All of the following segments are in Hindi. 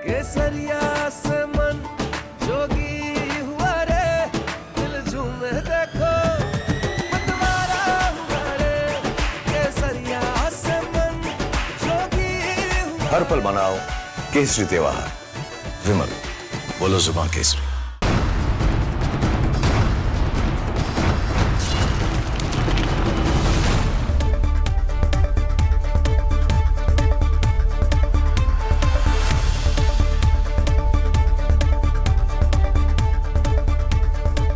केसरिया से मन जोगी हुआ रे, दिल झूमे देखो मतवारा हुआ रे, केसरिया से मन जोगी हुआ। हर पल मनाओ केसरी त्योहार। विमल, बोलो जुबान केसरी।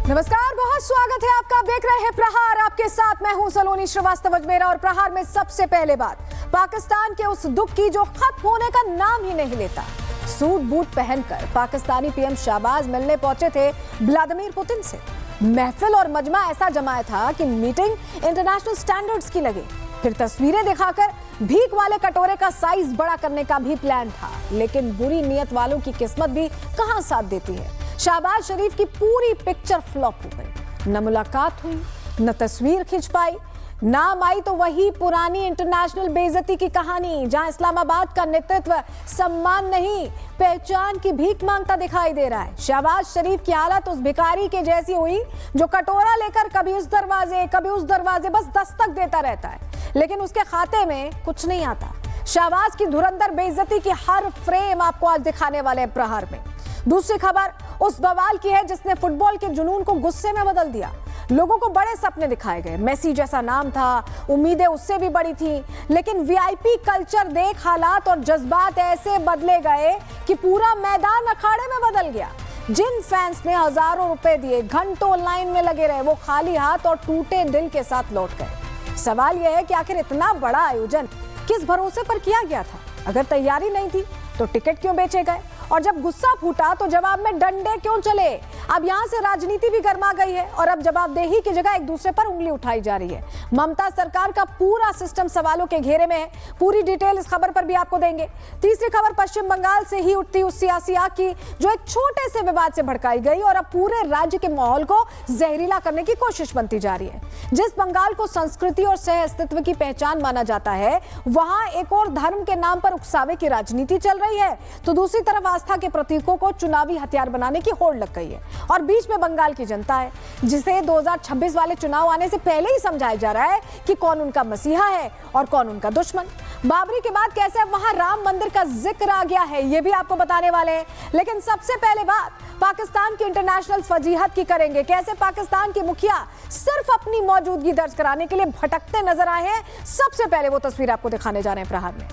नमस्कार, बहुत स्वागत है आपका। आप देख रहे हैं प्रहार। आपके साथ मैं हूं सलोनी श्रीवास्तव अजमेरा। और प्रहार में सबसे पहले बात पाकिस्तान के उस दुख की जो खत्म होने का नाम ही नहीं लेता। सूट बूट पहनकर पाकिस्तानी पीएम शहबाज मिलने पहुंचे थे व्लादिमीर पुतिन से। महफिल और मजमा ऐसा जमाया था कि मीटिंग इंटरनेशनल स्टैंडर्ड्स की लगी। फिर तस्वीरें दिखाकर भीख वाले कटोरे का साइज बड़ा करने का भी प्लान था। लेकिन बुरी नीयत वालों की किस्मत भी कहां साथ देती है। शहबाज शरीफ की पूरी पिक्चर फ्लॉप हो गई। न मुलाकात हुई, न तस्वीर खिंच पाई, नाम आई तो वही पुरानी इंटरनेशनल बेइज्जती की कहानी, जहां इस्लामाबाद का नेतृत्व सम्मान नहीं पहचान की भीख मांगता दिखाई दे रहा है। शहबाज शरीफ की हालत उस भिखारी के जैसी हुई जो कटोरा लेकर कभी उस दरवाजे कभी उस दरवाजे बस दस्तक देता रहता है, लेकिन उसके खाते में कुछ नहीं आता। शहबाज की धुरंधर बेइज्जती की हर फ्रेम आपको आज दिखाने वाले हैं प्रहार में। दूसरी खबर उस बवाल की है जिसने फुटबॉल के जुनून को गुस्से में बदल दिया। लोगों को बड़े सपने दिखाए गए। मेसी जैसा नाम था, उम्मीदें उससे भी बड़ी थी, लेकिन वीआईपी कल्चर देख हालात और जज्बात ऐसे बदले गए कि पूरा मैदान अखाड़े में बदल गया। जिन फैंस ने हजारों रुपए दिए, घंटों लाइन में लगे रहे, वो खाली हाथ और टूटे दिल के साथ लौट गए। सवाल यह है कि आखिर इतना बड़ा आयोजन किस भरोसे पर किया गया था? अगर तैयारी नहीं थी तो टिकट क्यों बेचे गए? और जब गुस्सा फूटा तो जवाब में डंडे क्यों चले? अब यहां से राजनीति भी गर्मा गई है और अब जवाबदेही की जगह एक दूसरे पर उंगली उठाई जा रही है। ममता सरकार का पूरा सिस्टम सवालों के घेरे में है। पूरी डिटेल इस खबर पर भी आपको देंगे। तीसरी खबर पश्चिम बंगाल से ही उठती उस सियासी आग की जो एक छोटे से विवाद से भड़काई गई और अब पूरे राज्य के माहौल को जहरीला करने की कोशिश बनती जा रही है। जिस बंगाल को संस्कृति और सह अस्तित्व की पहचान माना जाता है, वहां एक और धर्म के नाम पर उकसावे की राजनीति चल रही है, तो दूसरी तरफ आस्था के प्रतीकों को चुनावी हथियार बनाने की होड़ लग गई है। और बीच में बंगाल की जनता है जिसे 2026 वाले चुनाव आने से पहले ही समझाया जा रहा है कि कौन उनका मसीहा है और कौन उनका दुश्मन। बाबरी के बाद कैसे वहां राम मंदिर का जिक्र आ गया है, ये भी आपको बताने वाले हैं। लेकिन सबसे पहले बात पाकिस्तान की इंटरनेशनल फजीहत की करेंगे। कैसे पाकिस्तान के मुखिया सिर्फ अपनी मौजूदगी दर्ज कराने के लिए भटकते नजर आए हैं। सबसे पहले वो तस्वीर आपको दिखाने जा रहे हैं प्रहार में।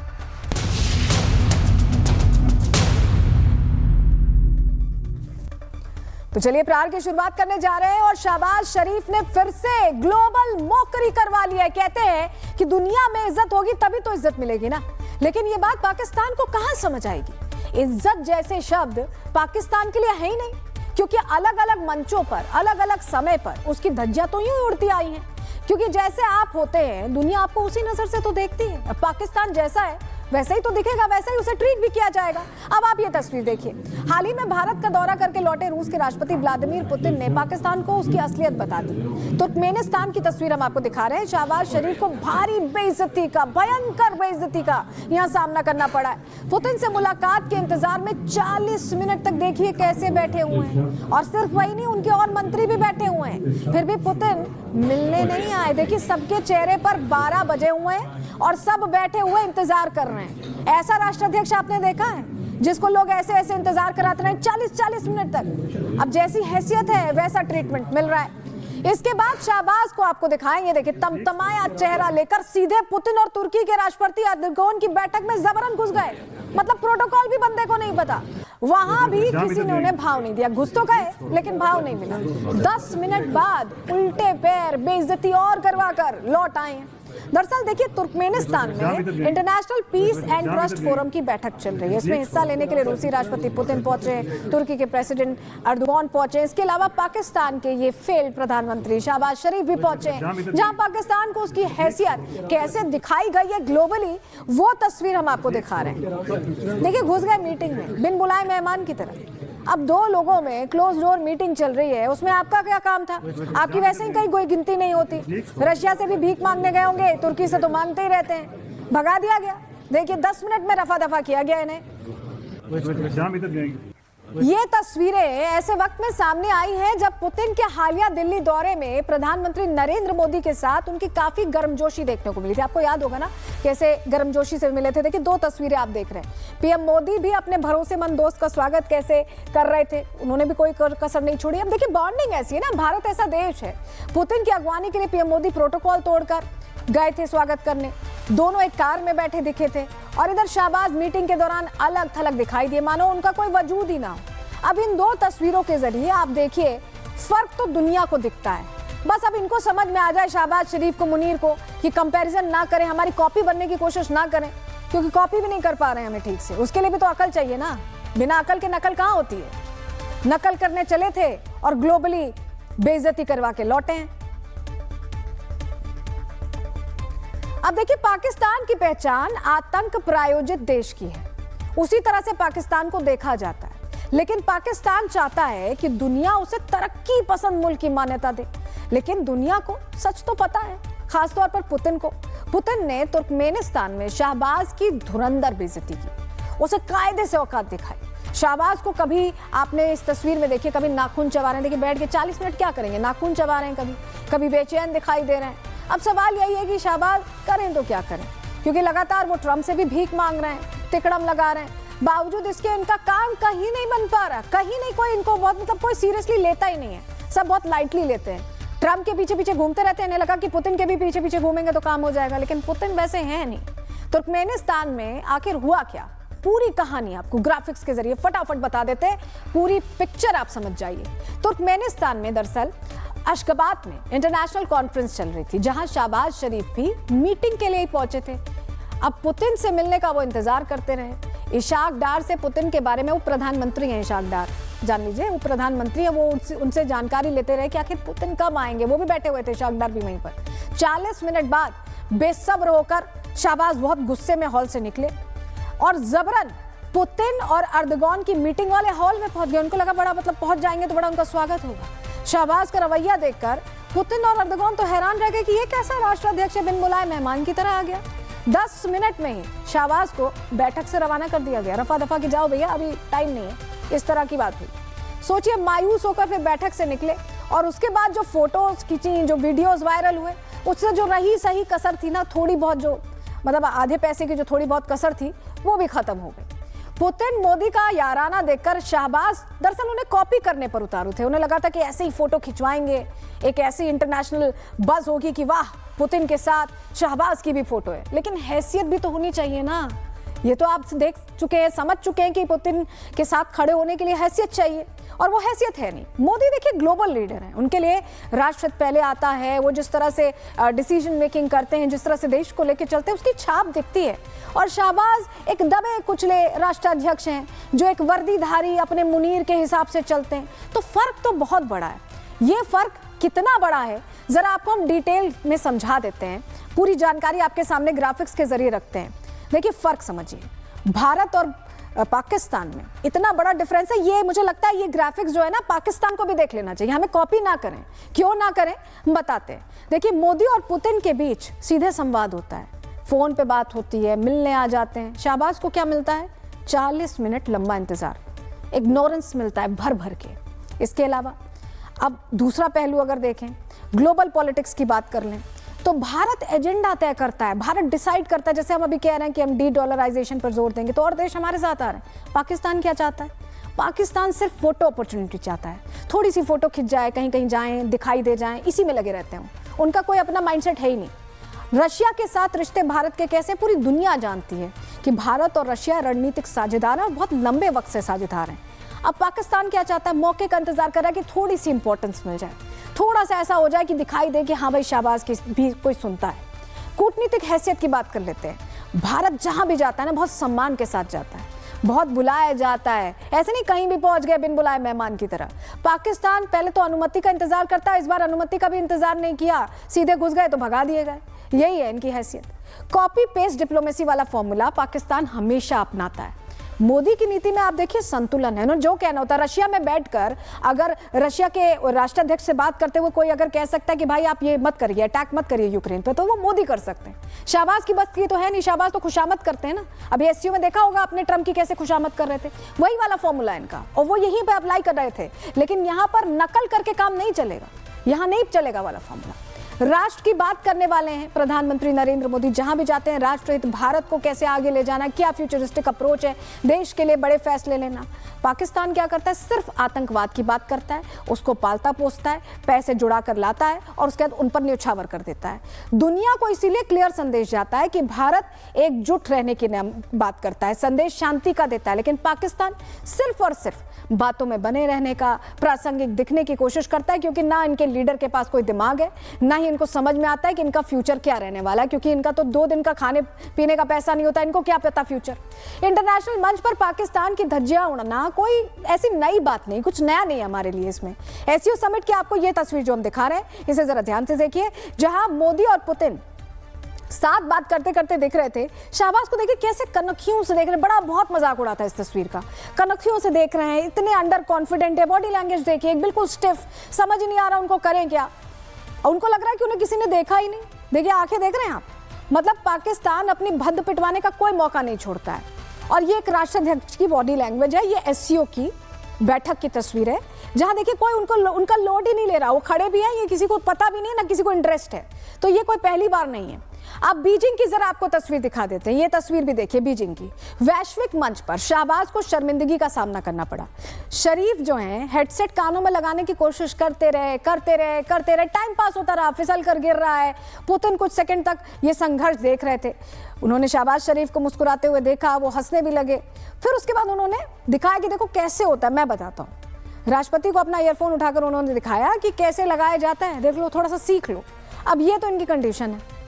तो चलिए प्रहार की शुरुआत करने जा रहे हैं और शहबाज शरीफ ने फिर से ग्लोबल मौकरी करवा लिया है। कहते हैं कि दुनिया में इज्जत होगी तभी तो इज्जत मिलेगी ना। लेकिन ये बात पाकिस्तान को कहां समझ आएगी? इज्जत जैसे शब्द पाकिस्तान के लिए है ही नहीं, क्योंकि अलग अलग मंचों पर अलग अलग समय पर उसकी धज्जियां तो यूं ही उड़ती आई हैं। क्योंकि जैसे आप होते हैं दुनिया आपको उसी नजर से तो देखती है। अब पाकिस्तान जैसा है वैसे ही तो दिखेगा, वैसे ही उसे ट्रीट भी किया जाएगा। अब आप ये तस्वीर देखिए। हाल ही में भारत का दौरा करके लौटे रूस के राष्ट्रपति व्लादिमीर पुतिन ने पाकिस्तान को उसकी असलियत बता दी। तुर्कमेनिस्तान की तस्वीर हम आपको दिखा रहे हैं। शहबाज शरीफ को भारी बेइज्जती का, भयंकर बेइज्जती का यहाँ सामना करना पड़ा है। पुतिन से मुलाकात के इंतजार में 40 मिनट तक देखिए कैसे बैठे हुए हैं। और सिर्फ वही नहीं, उनके और मंत्री भी बैठे हुए हैं। फिर भी पुतिन मिलने नहीं आए। देखिए सबके चेहरे पर 12 बजे हुए हैं और सब बैठे हुए इंतजार कर रहे हैं। ऐसा राष्ट्राध्यक्ष आपने देखा है जिसको लोग ऐसे ऐसे इंतजार कराते रहे 40-40 मिनट तक? अब जैसी हैसियत है वैसा ट्रीटमेंट मिल रहा है। इसके बाद शहबाज को आपको दिखाएंगे। देखिए तमतमाया चेहरा लेकर सीधे पुतिन और तुर्की के राष्ट्रपति एर्दोगान की बैठक में जबरन घुस गए। मतलब प्रोटोकॉल भी बंदे को नहीं पता। वहां भी किसी ने उन्हें भाव नहीं दिया। घुस तो गए लेकिन भाव नहीं मिला। 10 मिनट बाद उल्टे पैर बेइज्जती और करवा कर लौट आए हैं। दरअसल देखिए तुर्कमेनिस्तान में international peace and trust forum की बैठक चल रही है। इसमें हिस्सा लेने के लिए रूसी राष्ट्रपति पुतिन पहुंचे, तुर्की के प्रेसिडेंट एर्दोगान पहुंचे। इसके अलावा पाकिस्तान के ये फेल्ड प्रधानमंत्री शहबाज शरीफ भी पहुंचे। जहां पाकिस्तान को उसकी हैसियत कैसे दिखाई गई है ग्लोबली, वो तस्वीर हम आपको दिखा रहे हैं। देखिए घुस गए मीटिंग में बिन बुलाए मेहमान की तरह। अब दो लोगों में क्लोज डोर मीटिंग चल रही है, उसमें आपका क्या काम था? आपकी वैसे ही कहीं कोई गिनती नहीं होती। रशिया से भी भीख मांगने गए होंगे, तुर्की से तो मांगते ही रहते हैं। भगा दिया गया। देखिए 10 मिनट में रफा दफा किया गया इन्हें। शाम तक जाएंगे। ये तस्वीरें ऐसे वक्त में सामने आई हैं जब पुतिन के हालिया दिल्ली दौरे में प्रधानमंत्री नरेंद्र मोदी के साथ उनकी काफी गर्मजोशी देखने को मिली थी। आपको याद होगा ना कैसे गर्मजोशी से मिले थे। देखिए 2 तस्वीरें आप देख रहे हैं। पीएम मोदी भी अपने भरोसेमंद दोस्त का स्वागत कैसे कर रहे थे, उन्होंने भी कोई कसर नहीं छोड़ी। अब देखिए बॉन्डिंग ऐसी है ना, भारत ऐसा देश है। पुतिन की अगवानी के लिए पीएम मोदी प्रोटोकॉल तोड़कर गए थे स्वागत करने। दोनों एक कार में बैठे दिखे थे और इधर शाहबाज मीटिंग के दौरान अलग थलग दिखाई दिए, मानो उनका कोई वजूद ही ना हो। अब इन 2 तस्वीरों के जरिए आप देखिए फर्क तो दुनिया को दिखता है। बस अब इनको समझ में आ जाए शाहबाज शरीफ को, मुनीर को, कि कंपैरिजन ना करें, हमारी कॉपी बनने की कोशिश ना करें, क्योंकि कॉपी भी नहीं कर पा रहे हैं हमें ठीक से। उसके लिए भी तो अकल चाहिए ना, बिना अकल के नकल कहाँ होती है। नकल करने चले थे और ग्लोबली बेइज्जती करवा के लौटे हैं। अब देखिए पाकिस्तान की पहचान आतंक प्रायोजित देश की है, उसी तरह से पाकिस्तान को देखा जाता है। लेकिन पाकिस्तान चाहता है कि दुनिया उसे तरक्की पसंद मुल्क की मान्यता दे, लेकिन दुनिया को सच तो पता है, खासतौर पर पुतिन को। पुतिन ने तुर्कमेनिस्तान में शाहबाज की धुरंधर बेइज्जती की, उसे कायदे से औकात दिखाई। शाहबाज को कभी आपने इस तस्वीर में देखिए, कभी नाखून चबा रहे हैं, देखिए बैठ के 40 मिनट क्या करेंगे, नाखून चबा रहे हैं, कभी बेचैन दिखाई दे रहे हैं। अब सवाल यही है कि शाहबाज करें तो क्या करें, क्योंकि लगातार वो ट्रम्प से भी भीख मांग रहे हैं, तिकड़म लगा रहे हैं। बावजूद इसके इनका काम कहीं नहीं बन पा रहा, कहीं नहीं कोई इनको बहुत कोई सीरियसली लेता ही नहीं है, सब बहुत लाइटली लेते हैं। ट्रम्प के पीछे पीछे घूमते रहते हैं, इन्हें लगा कि पुतिन के भी पीछे पीछे घूमेंगे तो काम हो जाएगा, लेकिन पुतिन वैसे हैं नहीं। तुर्कमेनिस्तान में आखिर हुआ क्या, पूरी कहानी आपको ग्राफिक्स के जरिए फटाफट बता देते हैं, पूरी पिक्चर आप समझ जाइए। तुर्कमेनिस्तान में दरअसल अशगाबाद में इंटरनेशनल कॉन्फ्रेंस चल रही थी, जहां शाहबाज शरीफ भी मीटिंग के लिए ही पहुंचे थे। अब पुतिन से मिलने का वो इंतजार करते रहे। इशाक डार से पुतिन के बारे में, वो प्रधानमंत्री हैं इशाक डार, जान लीजिए वो प्रधानमंत्री है, वो उनसे जानकारी लेते रहे कि आखिर पुतिन कब आएंगे। वो भी बैठे हुए थे इशाक डार भी वहीं पर। 40 मिनट बाद बेसब्र होकर शाहबाज बहुत गुस्से में हॉल से निकले और जबरन पुतिन और अर्दगॉन की मीटिंग वाले हॉल में पहुंच गए। उनको लगा बड़ा पहुंच जाएंगे तो बड़ा उनका स्वागत होगा। शाहबाज का रवैया देखकर पुतिन और अर्दगॉन तो हैरान रह गए कि ये कैसा राष्ट्राध्यक्ष बिन बुलाए मेहमान की तरह आ गया। 10 मिनट में ही शाहबाज को बैठक से रवाना कर दिया गया। रफा दफा की जाओ भैया, अभी टाइम नहीं है, इस तरह की बात हुई। सोचिए मायूस होकर फिर बैठक से निकले और उसके बाद जो फोटोज खींची, जो वीडियोस वायरल हुए, उससे जो रही सही कसर थी ना, थोड़ी बहुत जो मतलब आधे पैसे की जो थोड़ी बहुत कसर थी, वो भी खत्म हो गई। पुतिन मोदी का याराना देखकर शाहबाज दरअसल उन्हें कॉपी करने पर उतारू थे। उन्हें लगा था कि ऐसे ही फोटो खिंचवाएंगे, एक ऐसी इंटरनेशनल बज़ होगी कि वाह पुतिन के साथ शाहबाज की भी फोटो है। लेकिन हैसियत भी तो होनी चाहिए ना। ये तो आप देख चुके हैं, समझ चुके हैं कि पुतिन के साथ खड़े होने के लिए हैसियत चाहिए, और वो हैसियत है नहीं। मोदी देखिए ग्लोबल लीडर हैं, उनके लिए राष्ट्रहित पहले आता है। वो जिस तरह से डिसीजन मेकिंग करते हैं, जिस तरह से देश को लेकर चलते हैं, उसकी छाप दिखती है। और शाहबाज एक दबे कुचले राष्ट्राध्यक्ष हैं जो एक वर्दीधारी अपने मुनीर के हिसाब से चलते हैं। तो फर्क तो बहुत बड़ा है। ये फर्क कितना बड़ा है जरा आपको हम डिटेल में समझा देते हैं, पूरी जानकारी आपके सामने ग्राफिक्स के जरिए रखते हैं। देखिए फर्क समझिए, भारत और पाकिस्तान में इतना बड़ा डिफरेंस है। ये मुझे लगता है ये ग्राफिक्स जो है ना, पाकिस्तान को भी देख लेना चाहिए, हमें कॉपी ना करें। क्यों ना करें हम बताते हैं। देखिए मोदी और पुतिन के बीच सीधे संवाद होता है, फोन पे बात होती है, मिलने आ जाते हैं। शाहबाज को क्या मिलता है? 40 मिनट लंबा इंतजार, इग्नोरेंस मिलता है भर भर के। इसके अलावा अब दूसरा पहलू अगर देखें, ग्लोबल पॉलिटिक्स की बात कर लें, तो भारत एजेंडा तय करता है, भारत डिसाइड करता है। जैसे हम अभी कह रहे हैं कि हम डी-डॉलराइजेशन पर जोर देंगे, तो और देश हमारे साथ आ रहे हैं। पाकिस्तान क्या चाहता है? पाकिस्तान सिर्फ फोटो अपॉर्चुनिटी चाहता है, थोड़ी सी फोटो खिंच जाए, कहीं कहीं जाएं, दिखाई दे जाएं, इसी में लगे रहते हैं। उनका कोई अपना माइंडसेट है ही नहीं। रशिया के साथ रिश्ते भारत के कैसे, पूरी दुनिया जानती है कि भारत और रशिया रणनीतिक साझेदार हैं और बहुत लंबे वक्त से साझेदार हैं। अब पाकिस्तान क्या चाहता है? मौके का इंतजार कर रहा है कि थोड़ी सी इंपॉर्टेंस मिल जाए, थोड़ा सा ऐसा हो जाए कि दिखाई दे कि हाँ भाई शाहबाज की भी कोई सुनता है। कूटनीतिक हैसियत की बात कर लेते हैं। भारत जहां भी जाता है ना, बहुत सम्मान के साथ जाता है, बहुत बुलाया जाता है, ऐसे नहीं कहीं भी पहुंच गए बिन बुलाए मेहमान की तरह। पाकिस्तान पहले तो अनुमति का इंतजार करता है, इस बार अनुमति का भी इंतजार नहीं किया, सीधे घुस गए तो भगा दिए गए। यही है इनकी हैसियत। कॉपी पेस्ट डिप्लोमेसी वाला फॉर्मूला पाकिस्तान हमेशा अपनाता है। मोदी की नीति में आप देखिए संतुलन है ना, जो कहना होता है रशिया में बैठकर अगर रशिया के राष्ट्राध्यक्ष से बात करते हुए कोई अगर कह सकता है कि भाई आप ये मत करिए, अटैक मत करिए यूक्रेन पे, तो वो मोदी कर सकते हैं। शाहबाज की बस्ती तो है नहीं, शाहबाज तो खुशामद करते हैं ना। अभी एससीओ में देखा होगा आपने ट्रम्प की कैसे खुशामद कर रहे थे, वही वाला फॉर्मूला इनका, और वो यहीं पे अप्लाई कर रहे थे। लेकिन यहाँ पर नकल करके काम नहीं चलेगा, यहाँ नहीं चलेगा वाला फॉर्मूला। राष्ट्र की बात करने वाले हैं प्रधानमंत्री नरेंद्र मोदी। जहां भी जाते हैं राष्ट्र हित, भारत को कैसे आगे ले जाना, क्या फ्यूचरिस्टिक अप्रोच है, देश के लिए बड़े फैसले लेना। पाकिस्तान क्या करता है, सिर्फ आतंकवाद की बात करता है, उसको पालता पोसता है, पैसे जुड़ा कर लाता है और उसके बाद उन पर न्यौछावर कर देता है। दुनिया को इसीलिए क्लियर संदेश जाता है कि भारत एकजुट रहने की बात करता है, संदेश शांति का देता है। लेकिन पाकिस्तान सिर्फ और सिर्फ बातों में बने रहने का, प्रासंगिक दिखने की कोशिश करता है, क्योंकि ना इनके लीडर के पास कोई दिमाग है, ना ही इनको समझ में आता है कि इनका फ्यूचर क्या रहने वाला है, क्योंकि इनका तो 2 दिन का खाने पीने का पैसा नहीं होता, इनको क्या पता फ्यूचर। इंटरनेशनल मंच पर पाकिस्तान की धज्जियां उड़ना कोई ऐसी नई बात नहीं, कुछ नया नहीं है हमारे लिए इसमें। एससीओ समिट की आपको ये तस्वीर जो हम दिखा रहे हैं, इसे जरा ध्यान से देखिए, जहां मोदी और पुतिन साथ बात करते करते दिख रहे थे। शाहबाज को देखिए कैसे कनखियों से देख रहे, बड़ा बहुत मजाक उड़ाता है इस तस्वीर का। कनखियों से देख रहे हैं, इतने अंडर कॉन्फिडेंट है, बॉडी लैंग्वेज देखिए बिल्कुल स्टिफ, समझ ही नहीं आ रहा उनको करें क्या। उनको लग रहा है कि उन्हें किसी ने देखा ही नहीं। देखिए आंखें देख रहे हैं आप, मतलब पाकिस्तान अपनी भद्द पिटवाने का कोई मौका नहीं छोड़ता है। और ये एक राष्ट्राध्यक्ष की बॉडी लैंग्वेज है, ये एससीओ की बैठक की तस्वीर है, जहां देखिए कोई उनका लोड ही नहीं ले रहा, वो खड़े भी हैं, ये किसी को पता भी नहीं, ना किसी को इंटरेस्ट है। तो ये कोई पहली बार नहीं है। अब बीजिंग की जरा आपको तस्वीर दिखा देते हैं, ये तस्वीर भी देखिए बीजिंग की। वैश्विक मंच पर शाहबाज को शर्मिंदगी का सामना करना पड़ा। शरीफ जो हैं हेडसेट कानों में लगाने की कोशिश करते रहे, टाइम पास होता रहा, फिसल कर गिर रहा है। पुतिन कुछ सेकंड तक ये संघर्ष देख रहे थे। उन्होंने शाहबाज शरीफ को मुस्कुराते हुए देखा, वो हंसने भी लगे। फिर उसके बाद उन्होंने दिखाया कि देखो कैसे होता है, मैं बताता हूँ। राष्ट्रपति को अपना ईयरफोन उठाकर उन्होंने दिखाया कि कैसे लगाया जाता है, देख लो, थोड़ा सा सीख लो। अब ये तो इनकी कंडीशन है,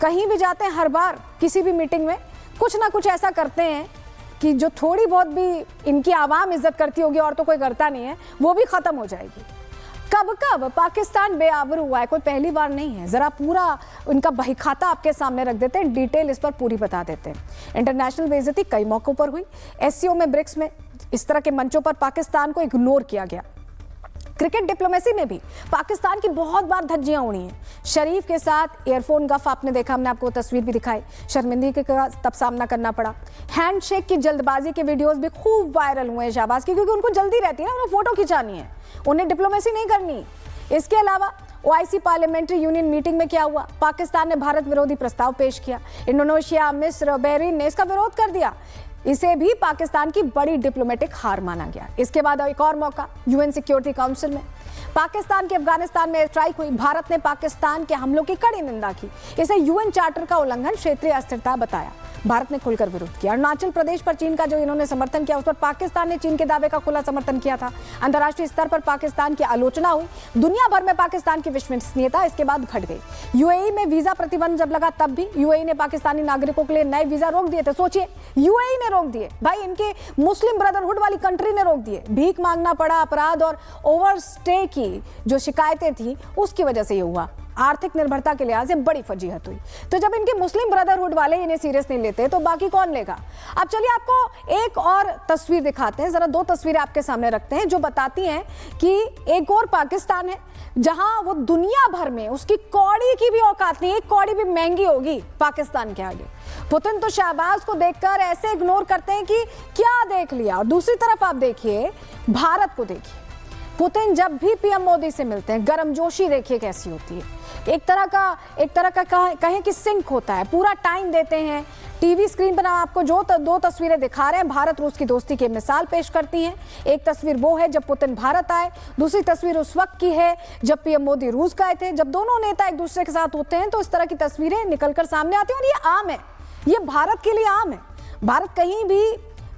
कहीं भी जाते हैं हर बार किसी भी मीटिंग में कुछ ना कुछ ऐसा करते हैं कि जो थोड़ी बहुत भी इनकी आवाम इज्जत करती होगी और तो कोई करता नहीं है, वो भी खत्म हो जाएगी। कब पाकिस्तान बेआबरू हुआ है, कोई पहली बार नहीं है। जरा पूरा उनका बहीखाता आपके सामने रख देते हैं, डिटेल इस पर पूरी बता देते हैं। इंटरनेशनल बेइज्जती कई मौकों पर हुई। एससीओ में, ब्रिक्स में, इस तरह के मंचों पर पाकिस्तान को इग्नोर किया गया। क्रिकेट डिप्लोमेसी में भी पाकिस्तान की बहुत बार धज्जियां उड़ी हैं। शरीफ के साथ एयरफोन गफ आपने देखा, हमने आपको तस्वीर भी दिखाई। शर्मिंदगी का तब सामना करना पड़ा। हैंडशेक की जल्दबाजी के वीडियोस भी खूब वायरल हुए हैं शाहबाज की, क्योंकि उनको जल्दी रहती है ना, उन्हें फोटो खिंचानी है, उन्हें डिप्लोमेसी नहीं करनी। इसके अलावा ओआईसी पार्लियामेंट्री यूनियन मीटिंग में क्या हुआ, पाकिस्तान ने भारत विरोधी प्रस्ताव पेश किया। इंडोनेशिया, मिस्र, बहरीन ने इसका विरोध कर दिया। इसे भी पाकिस्तान की बड़ी डिप्लोमेटिक हार माना गया। इसके बाद एक और मौका यूएन सिक्योरिटी काउंसिल में, पाकिस्तान के अफगानिस्तान में स्ट्राइक हुई। भारत ने पाकिस्तान के हमलों की कड़ी निंदा की, इसे यूएन चार्टर का उल्लंघन, क्षेत्रीय अस्थिरता बताया। भारत ने खुलकर विरोध किया। अरुणाचल प्रदेश पर चीन का जो इन्होंने समर्थन किया, उस पर पाकिस्तान ने चीन के दावे का खुला समर्थन किया था। अंतर्राष्ट्रीय स्तर पर पाकिस्तान की आलोचना हुई, दुनिया भर में पाकिस्तान की विश्वसनीयता इसके बाद घट गई। यूएई में वीजा प्रतिबंध जब लगा, तब भी यूएई ने पाकिस्तानी नागरिकों के लिए नए वीजा रोक दिए थे। सोचिए, यूएई ने रोक दिए भाई, इनके मुस्लिम ब्रदरहुड वाली कंट्री ने रोक दिए। भीख मांगना पड़ा, अपराध और ओवरस्टे की जो शिकायतें थी उसकी वजह से ये हुआ। आर्थिक निर्भरता के लिहाज से बड़ी फजीहत हुई। तो जब इनके मुस्लिम ब्रदरहुड वाले इन्हें सीरियस नहीं लेते, तो बाकी कौन लेगा। अब चलिए आपको एक और तस्वीर दिखाते हैं, जरा 2 तस्वीरें आपके सामने रखते हैं जो बताती हैं कि एक और पाकिस्तान है जहां वो दुनिया भर में उसकी कौड़ी की भी औकात नहीं, एक कौड़ी भी महंगी होगी पाकिस्तान के आगे। पुतिन तो शाहबाज को देखकर ऐसे इग्नोर करते हैं कि क्या देख लिया। और दूसरी तरफ आप देखिए भारत को, देखिए पुतिन जब भी पीएम मोदी से मिलते हैं, गर्मजोशी देखिए कैसी होती है। एक तरह का कहें कि सिंक होता है, पूरा टाइम देते हैं। टीवी स्क्रीन पर आपको जो 2 तस्वीरें दिखा रहे हैं, भारत रूस की दोस्ती की मिसाल पेश करती हैं। एक तस्वीर वो है जब पुतिन भारत आए, दूसरी तस्वीर उस वक्त की है जब पीएम मोदी रूस गए थे। जब दोनों नेता एक दूसरे के साथ होते हैं तो इस तरह की तस्वीरें निकलकर सामने आती हैं, और ये आम है, ये भारत के लिए आम है। भारत कहीं भी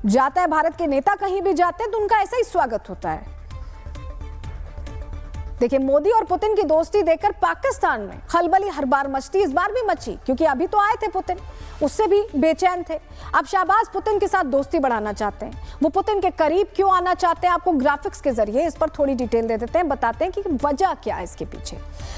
जाता है, भारत के नेता कहीं भी जाते हैं तो उनका ऐसा ही स्वागत होता है। देखिए, मोदी और पुतिन की दोस्ती देखकर पाकिस्तान में खलबली हर बार मचती, इस बार भी मची, क्योंकि अभी तो आए थे पुतिन, उससे भी बेचैन थे। अब शाहबाज पुतिन के साथ दोस्ती बढ़ाना चाहते हैं। वो पुतिन के करीब क्यों आना चाहते हैं, आपको ग्राफिक्स के जरिए इस पर थोड़ी डिटेल दे देते हैं, बताते हैं कि वजह क्या है इसके पीछे,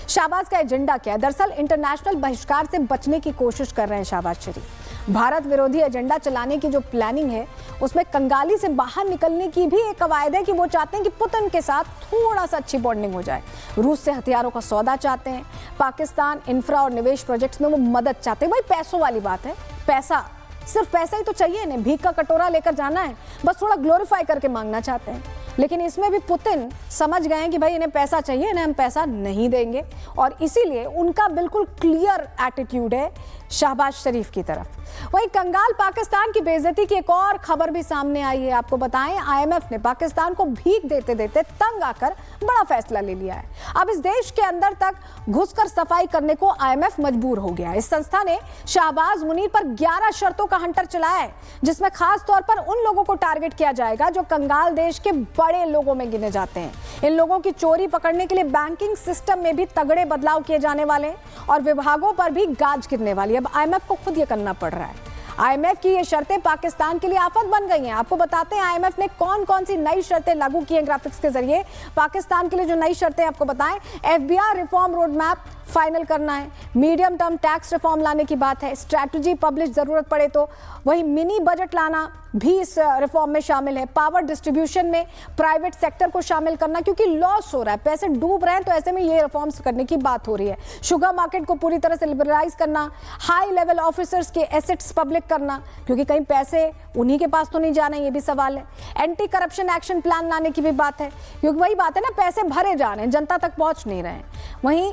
शाहबाज का एजेंडा क्या है। दरअसल इंटरनेशनल बहिष्कार से बचने की कोशिश कर रहे हैं शाहबाज शरीफ। भारत विरोधी एजेंडा चलाने की जो प्लानिंग है, उसमें कंगाली से बाहर निकलने की भी एक कवायद है कि वो चाहते हैं कि पुतिन के साथ थोड़ा सा अच्छी बॉन्डिंग हो जाए। रूस से हथियारों का सौदा चाहते हैं, पाकिस्तान इंफ्रा और निवेश प्रोजेक्ट्स में वो मदद चाहते हैं। भाई पैसों वाली बात है, पैसा, सिर्फ पैसा ही तो चाहिए इन्हें, भीख का कटोरा लेकर जाना है, बस थोड़ा ग्लोरीफाई करके मांगना चाहते हैं। लेकिन इसमें भी पुतिन समझ गए हैं कि भाई इन्हें पैसा चाहिए, इन्हें हम पैसा नहीं देंगे, और इसीलिए उनका बिल्कुल क्लियर एटीट्यूड है शाहबाज शरीफ की तरफ। वहीं कंगाल पाकिस्तान की बेइज्जती की एक और खबर भी सामने आई है। आपको बताएं, आईएमएफ ने पाकिस्तान को भीख देते देते तंग आकर बड़ा फैसला ले लिया है। अब इस देश के अंदर तक घुसकर सफाई करने को आईएमएफ मजबूर हो गया है। इस संस्था ने शाहबाज मुनीर पर 11 शर्तों का हंटर चलाया है, जिसमें खास तौर पर उन लोगों को टारगेट किया जाएगा जो कंगाल देश के बड़े लोगों में गिने जाते हैं। इन लोगों की चोरी पकड़ने के लिए बैंकिंग सिस्टम में भी तगड़े बदलाव किए जाने वाले हैं और विभागों पर भी गाज गिरने वाली है। अब आईएमएफ को खुद ये करना पड़ रहा है। आईएमएफ की ये शर्तें पाकिस्तान के लिए आफत बन गई हैं। आपको बताते हैं आईएमएफ ने कौन कौन सी नई शर्तें लागू की हैं ग्राफिक्स के जरिए। पाकिस्तान के लिए जो नई शर्तें आपको बताएं, FBR reform road map final करना है, मीडियम टर्म टैक्स रिफॉर्म लाने की बात है, स्ट्रैटेजी पब्लिश जरूरत पड़े तो, वही मिनी बजट लाना भी इस रिफॉर्म में शामिल है, पावर डिस्ट्रीब्यूशन में प्राइवेट सेक्टर को शामिल करना, क्योंकि लॉस हो रहा है, पैसे डूब रहे हैं, तो ऐसे में ये रिफॉर्म्स करने की बात हो रही है। शुगर मार्केट को पूरी तरह से लिबरलाइज करना, हाई लेवल ऑफिसर्स के एसेट्स पब्लिक करना, क्योंकि कहीं पैसे उन्हीं के पास तो नहीं जाना, ये भी सवाल है। एंटी करप्शन एक्शन प्लान लाने की भी बात है, क्योंकि वही बात है ना, पैसे भरे जा रहे हैं, जनता तक पहुंच नहीं रहे हैं। वहीं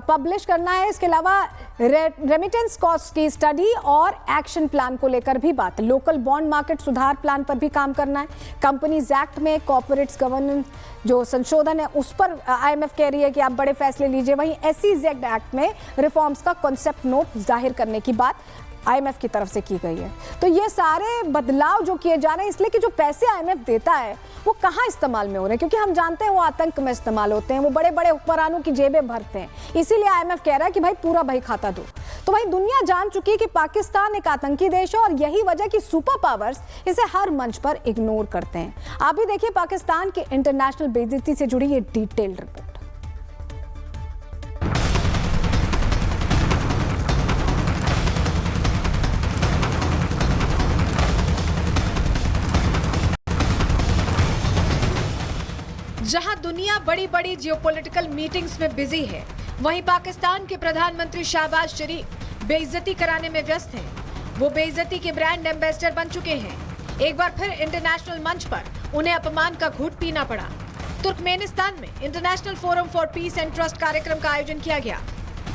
पब्लिश करना है। इसके अलावा रेमिटेंस कॉस्ट की स्टडी और एक्शन प्लान को लेकर भी बात है। लोकल बॉन्ड मार्केट सुधार प्लान पर भी काम करना है। कंपनीज एक्ट में कॉर्पोरेट्स गवर्नेंस जो संशोधन है, उस पर आईएमएफ कह रही है कि आप बड़े फैसले लीजिए। वहीं एसईज एक्ट में रिफॉर्म्स का कॉन्सेप्ट नोट जाहिर करने की बात आईएमएफ की तरफ से की गई है। तो ये सारे बदलाव जो किए जा रहे हैं, इसलिए कि जो पैसे आईएमएफ देता है वो कहाँ इस्तेमाल में हो रहे हैं, क्योंकि हम जानते हैं वो आतंक में इस्तेमाल होते हैं, वो बड़े बड़े हुक्मरानों की जेबें भरते हैं। इसीलिए आईएमएफ कह रहा है कि भाई पूरा बही खाता दो। तो भाई दुनिया जान चुकी है कि पाकिस्तान एक आतंकी देश है, और यही वजह कि सुपर पावर्स इसे हर मंच पर इग्नोर करते हैं। आप भी देखिए पाकिस्तान की इंटरनेशनल बेइज्जती से जुड़ी ये डिटेल्ड रिपोर्ट। जहां दुनिया बड़ी बड़ी जियोपॉलिटिकल मीटिंग्स में बिजी है, वहीं पाकिस्तान के प्रधानमंत्री शाहबाज शरीफ बेइज्जती कराने में व्यस्त हैं। वो बेइज्जती के ब्रांड एम्बेसडर बन चुके हैं। एक बार फिर इंटरनेशनल मंच पर उन्हें अपमान का घूंट पीना पड़ा। तुर्कमेनिस्तान में international forum for piece and trust कार्यक्रम का आयोजन किया गया।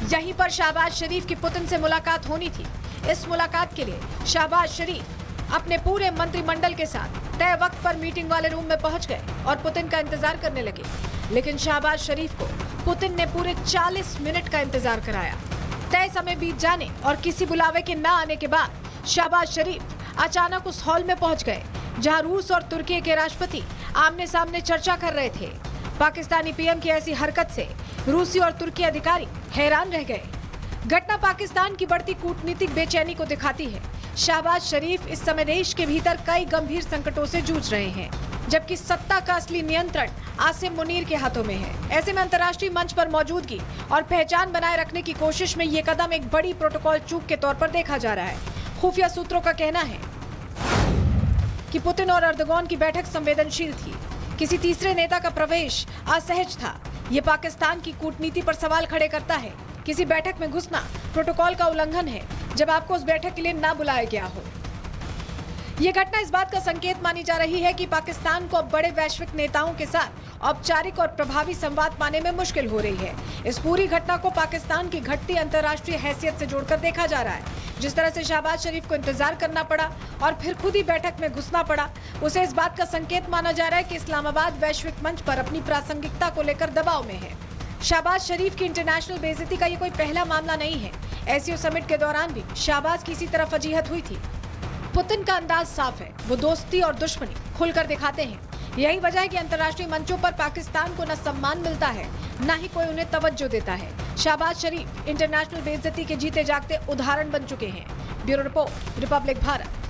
यहीं पर शाहबाज शरीफ की पुतिन से मुलाकात होनी थी। इस मुलाकात के लिए शाहबाज शरीफ अपने पूरे मंत्रिमंडल के साथ तय वक्त पर मीटिंग वाले रूम में पहुंच गए और पुतिन का इंतजार करने लगे। लेकिन शाहबाज शरीफ को पुतिन ने पूरे 40 मिनट का इंतजार कराया। तय समय बीत जाने और किसी बुलावे के न आने के बाद शाहबाज शरीफ अचानक उस हॉल में पहुंच गए जहां रूस और तुर्की के राष्ट्रपति आमने सामने चर्चा कर रहे थे। पाकिस्तानी पीएम की ऐसी हरकत से रूसी और तुर्की अधिकारी हैरान रह गए। घटना पाकिस्तान की बढ़ती कूटनीतिक बेचैनी को दिखाती है। शाहबाज शरीफ इस समय देश के भीतर कई गंभीर संकटों से जूझ रहे हैं, जबकि सत्ता का असली नियंत्रण आसिम मुनीर के हाथों में है। ऐसे में अंतर्राष्ट्रीय मंच पर मौजूदगी और पहचान बनाए रखने की कोशिश में ये कदम एक बड़ी प्रोटोकॉल चूक के तौर पर देखा जा रहा है। खुफिया सूत्रों का कहना है कि पुतिन और अर्दोगान की बैठक संवेदनशील थी। किसी तीसरे नेता का प्रवेश असहज था। ये पाकिस्तान की कूटनीति पर सवाल खड़े करता है। किसी बैठक में घुसना प्रोटोकॉल का उल्लंघन है जब आपको उस बैठक के लिए ना बुलाया गया हो। ये घटना इस बात का संकेत मानी जा रही है कि पाकिस्तान को अब बड़े वैश्विक नेताओं के साथ औपचारिक और प्रभावी संवाद पाने में मुश्किल हो रही है। इस पूरी घटना को पाकिस्तान की घटती अंतर्राष्ट्रीय हैसियत से जोड़कर देखा जा रहा है। जिस तरह से शाहबाज शरीफ को इंतजार करना पड़ा और फिर खुद ही बैठक में घुसना पड़ा, उसे इस बात का संकेत माना जा रहा है कि इस्लामाबाद वैश्विक मंच पर अपनी प्रासंगिकता को लेकर दबाव में है। शाहबाज शरीफ की इंटरनेशनल बेइज्जती का ये कोई पहला मामला नहीं है। एससीओ समिट के दौरान भी शाहबाज की इसी तरह फजीहत हुई थी। पुतिन का अंदाज साफ है, वो दोस्ती और दुश्मनी खुलकर दिखाते हैं। यही वजह है कि अंतर्राष्ट्रीय मंचों पर पाकिस्तान को न सम्मान मिलता है, न ही कोई उन्हें तवज्जो देता है। शहबाज शरीफ इंटरनेशनल बेइज्जती के जीते जागते उदाहरण बन चुके हैं। Bureau report, Republic Bharat.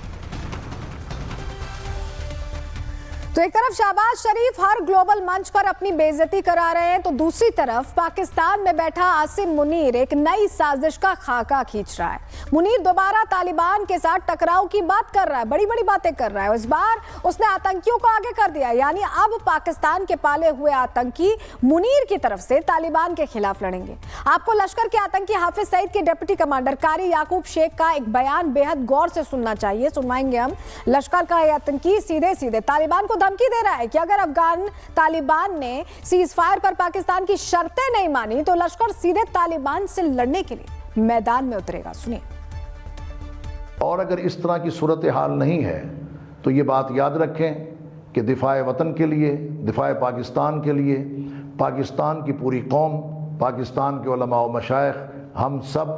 तो एक तरफ शहबाज शरीफ हर ग्लोबल मंच पर अपनी बेइज्जती करा रहे हैं, तो दूसरी तरफ पाकिस्तान में बैठा आसिम मुनीर एक नई साजिश का खाका खींच रहा है। मुनीर दोबारा तालिबान के साथ टकराव की बात कर रहा है, बड़ी बड़ी बातें कर रहा है। इस बार उसने आतंकियों को आगे कर दिया, यानी अब पाकिस्तान के पाले हुए आतंकी मुनीर की तरफ से तालिबान के खिलाफ लड़ेंगे। आपको लश्कर के आतंकी हाफिज सईद के डिप्टी कमांडर कारी याकूब शेख का एक बयान बेहद गौर से सुनना चाहिए, सुनवाएंगे हम। लश्कर का आतंकी सीधे सीधे तालिबान को धमकी दे रहा है कि अगर अफगान तालिबान ने सीज फायर पर पाकिस्तान की शर्तें नहीं मानी तो लश्कर सीधे तालिबान से लड़ने के लिए मैदान में उतरेगा। सुनिए। और अगर इस तरह की सूरत हाल नहीं है तो ये बात याद रखें कि दिफाए वतन के लिए, दिफाए पाकिस्तान के लिए, पाकिस्तान की पूरी कौम, पाकिस्तान के उलमा व मशाइख, हम सब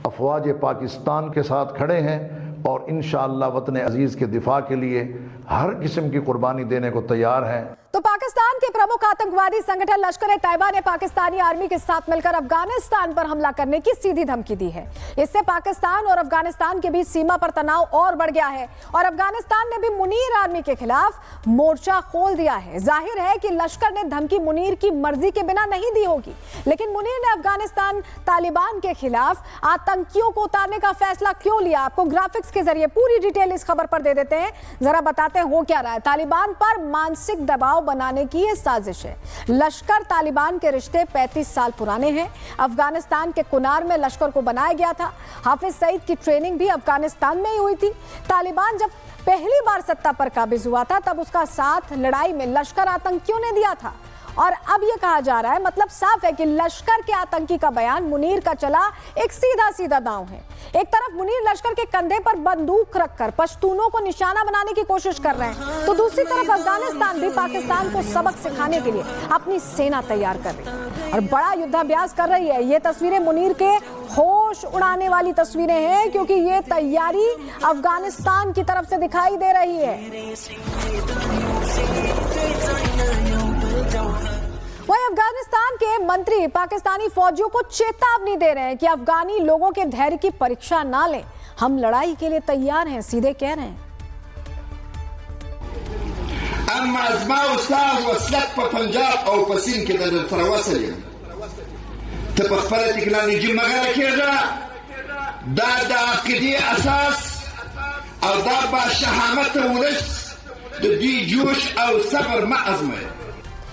अफवाज पाकिस्तान के साथ खड़े हैं और इंशाअल्लाह वतन अजीज़ के दिफा के लिए हर किस्म की कुर्बानी देने को तैयार हैं। तो पाकिस्तान के प्रमुख आतंकवादी संगठन लश्कर-ए-तैयबा ने पाकिस्तानी आर्मी के साथ मिलकर अफगानिस्तान पर हमला करने की सीधी धमकी दी है। इससे पाकिस्तान और अफगानिस्तान के बीच सीमा पर तनाव और बढ़ गया है और अफगानिस्तान ने भी मुनीर आर्मी के खिलाफ मोर्चा खोल दिया है। जाहिर है कि लश्कर ने धमकी मुनीर की मर्जी के बिना नहीं दी होगी, लेकिन मुनीर ने अफगानिस्तान तालिबान के खिलाफ आतंकियों को उतारने का फैसला क्यों लिया, आपको ग्राफिक्स के जरिए पूरी डिटेल इस खबर पर दे देते हैं। जरा बताते हैं हो क्या रहा है। तालिबान पर मानसिक दबाव बनाने की यह साजिश है। लश्कर तालिबान के रिश्ते 35 साल पुराने हैं। अफगानिस्तान के कुनार में लश्कर को बनाया गया था। हाफिज सईद की ट्रेनिंग भी अफगानिस्तान में ही हुई थी। तालिबान जब पहली बार सत्ता पर काबिज हुआ था तब उसका साथ लड़ाई में लश्कर आतंकियों ने दिया था और अब यह कहा जा रहा है, मतलब साफ है कि लश्कर के आतंकी का बयान मुनीर का चला एक सीधा सीधा दांव है। एक तरफ मुनीर लश्कर के कंधे पर बंदूक रखकर पश्तूनों को निशाना बनाने की कोशिश कर रहे हैं, तो दूसरी तरफ अफगानिस्तान भी पाकिस्तान को सबक सिखाने के लिए अपनी सेना तैयार कर रही है और बड़ा युद्धाभ्यास कर रही है। ये तस्वीरें मुनीर के होश उड़ाने वाली तस्वीरें हैं, क्योंकि ये तैयारी अफगानिस्तान की तरफ से दिखाई दे रही है। वहीं अफगानिस्तान के मंत्री पाकिस्तानी फौजियों को चेतावनी दे रहे हैं कि अफगानी लोगों के धैर्य की परीक्षा ना लें, हम लड़ाई के लिए तैयार हैं, सीधे कह रहे हैं।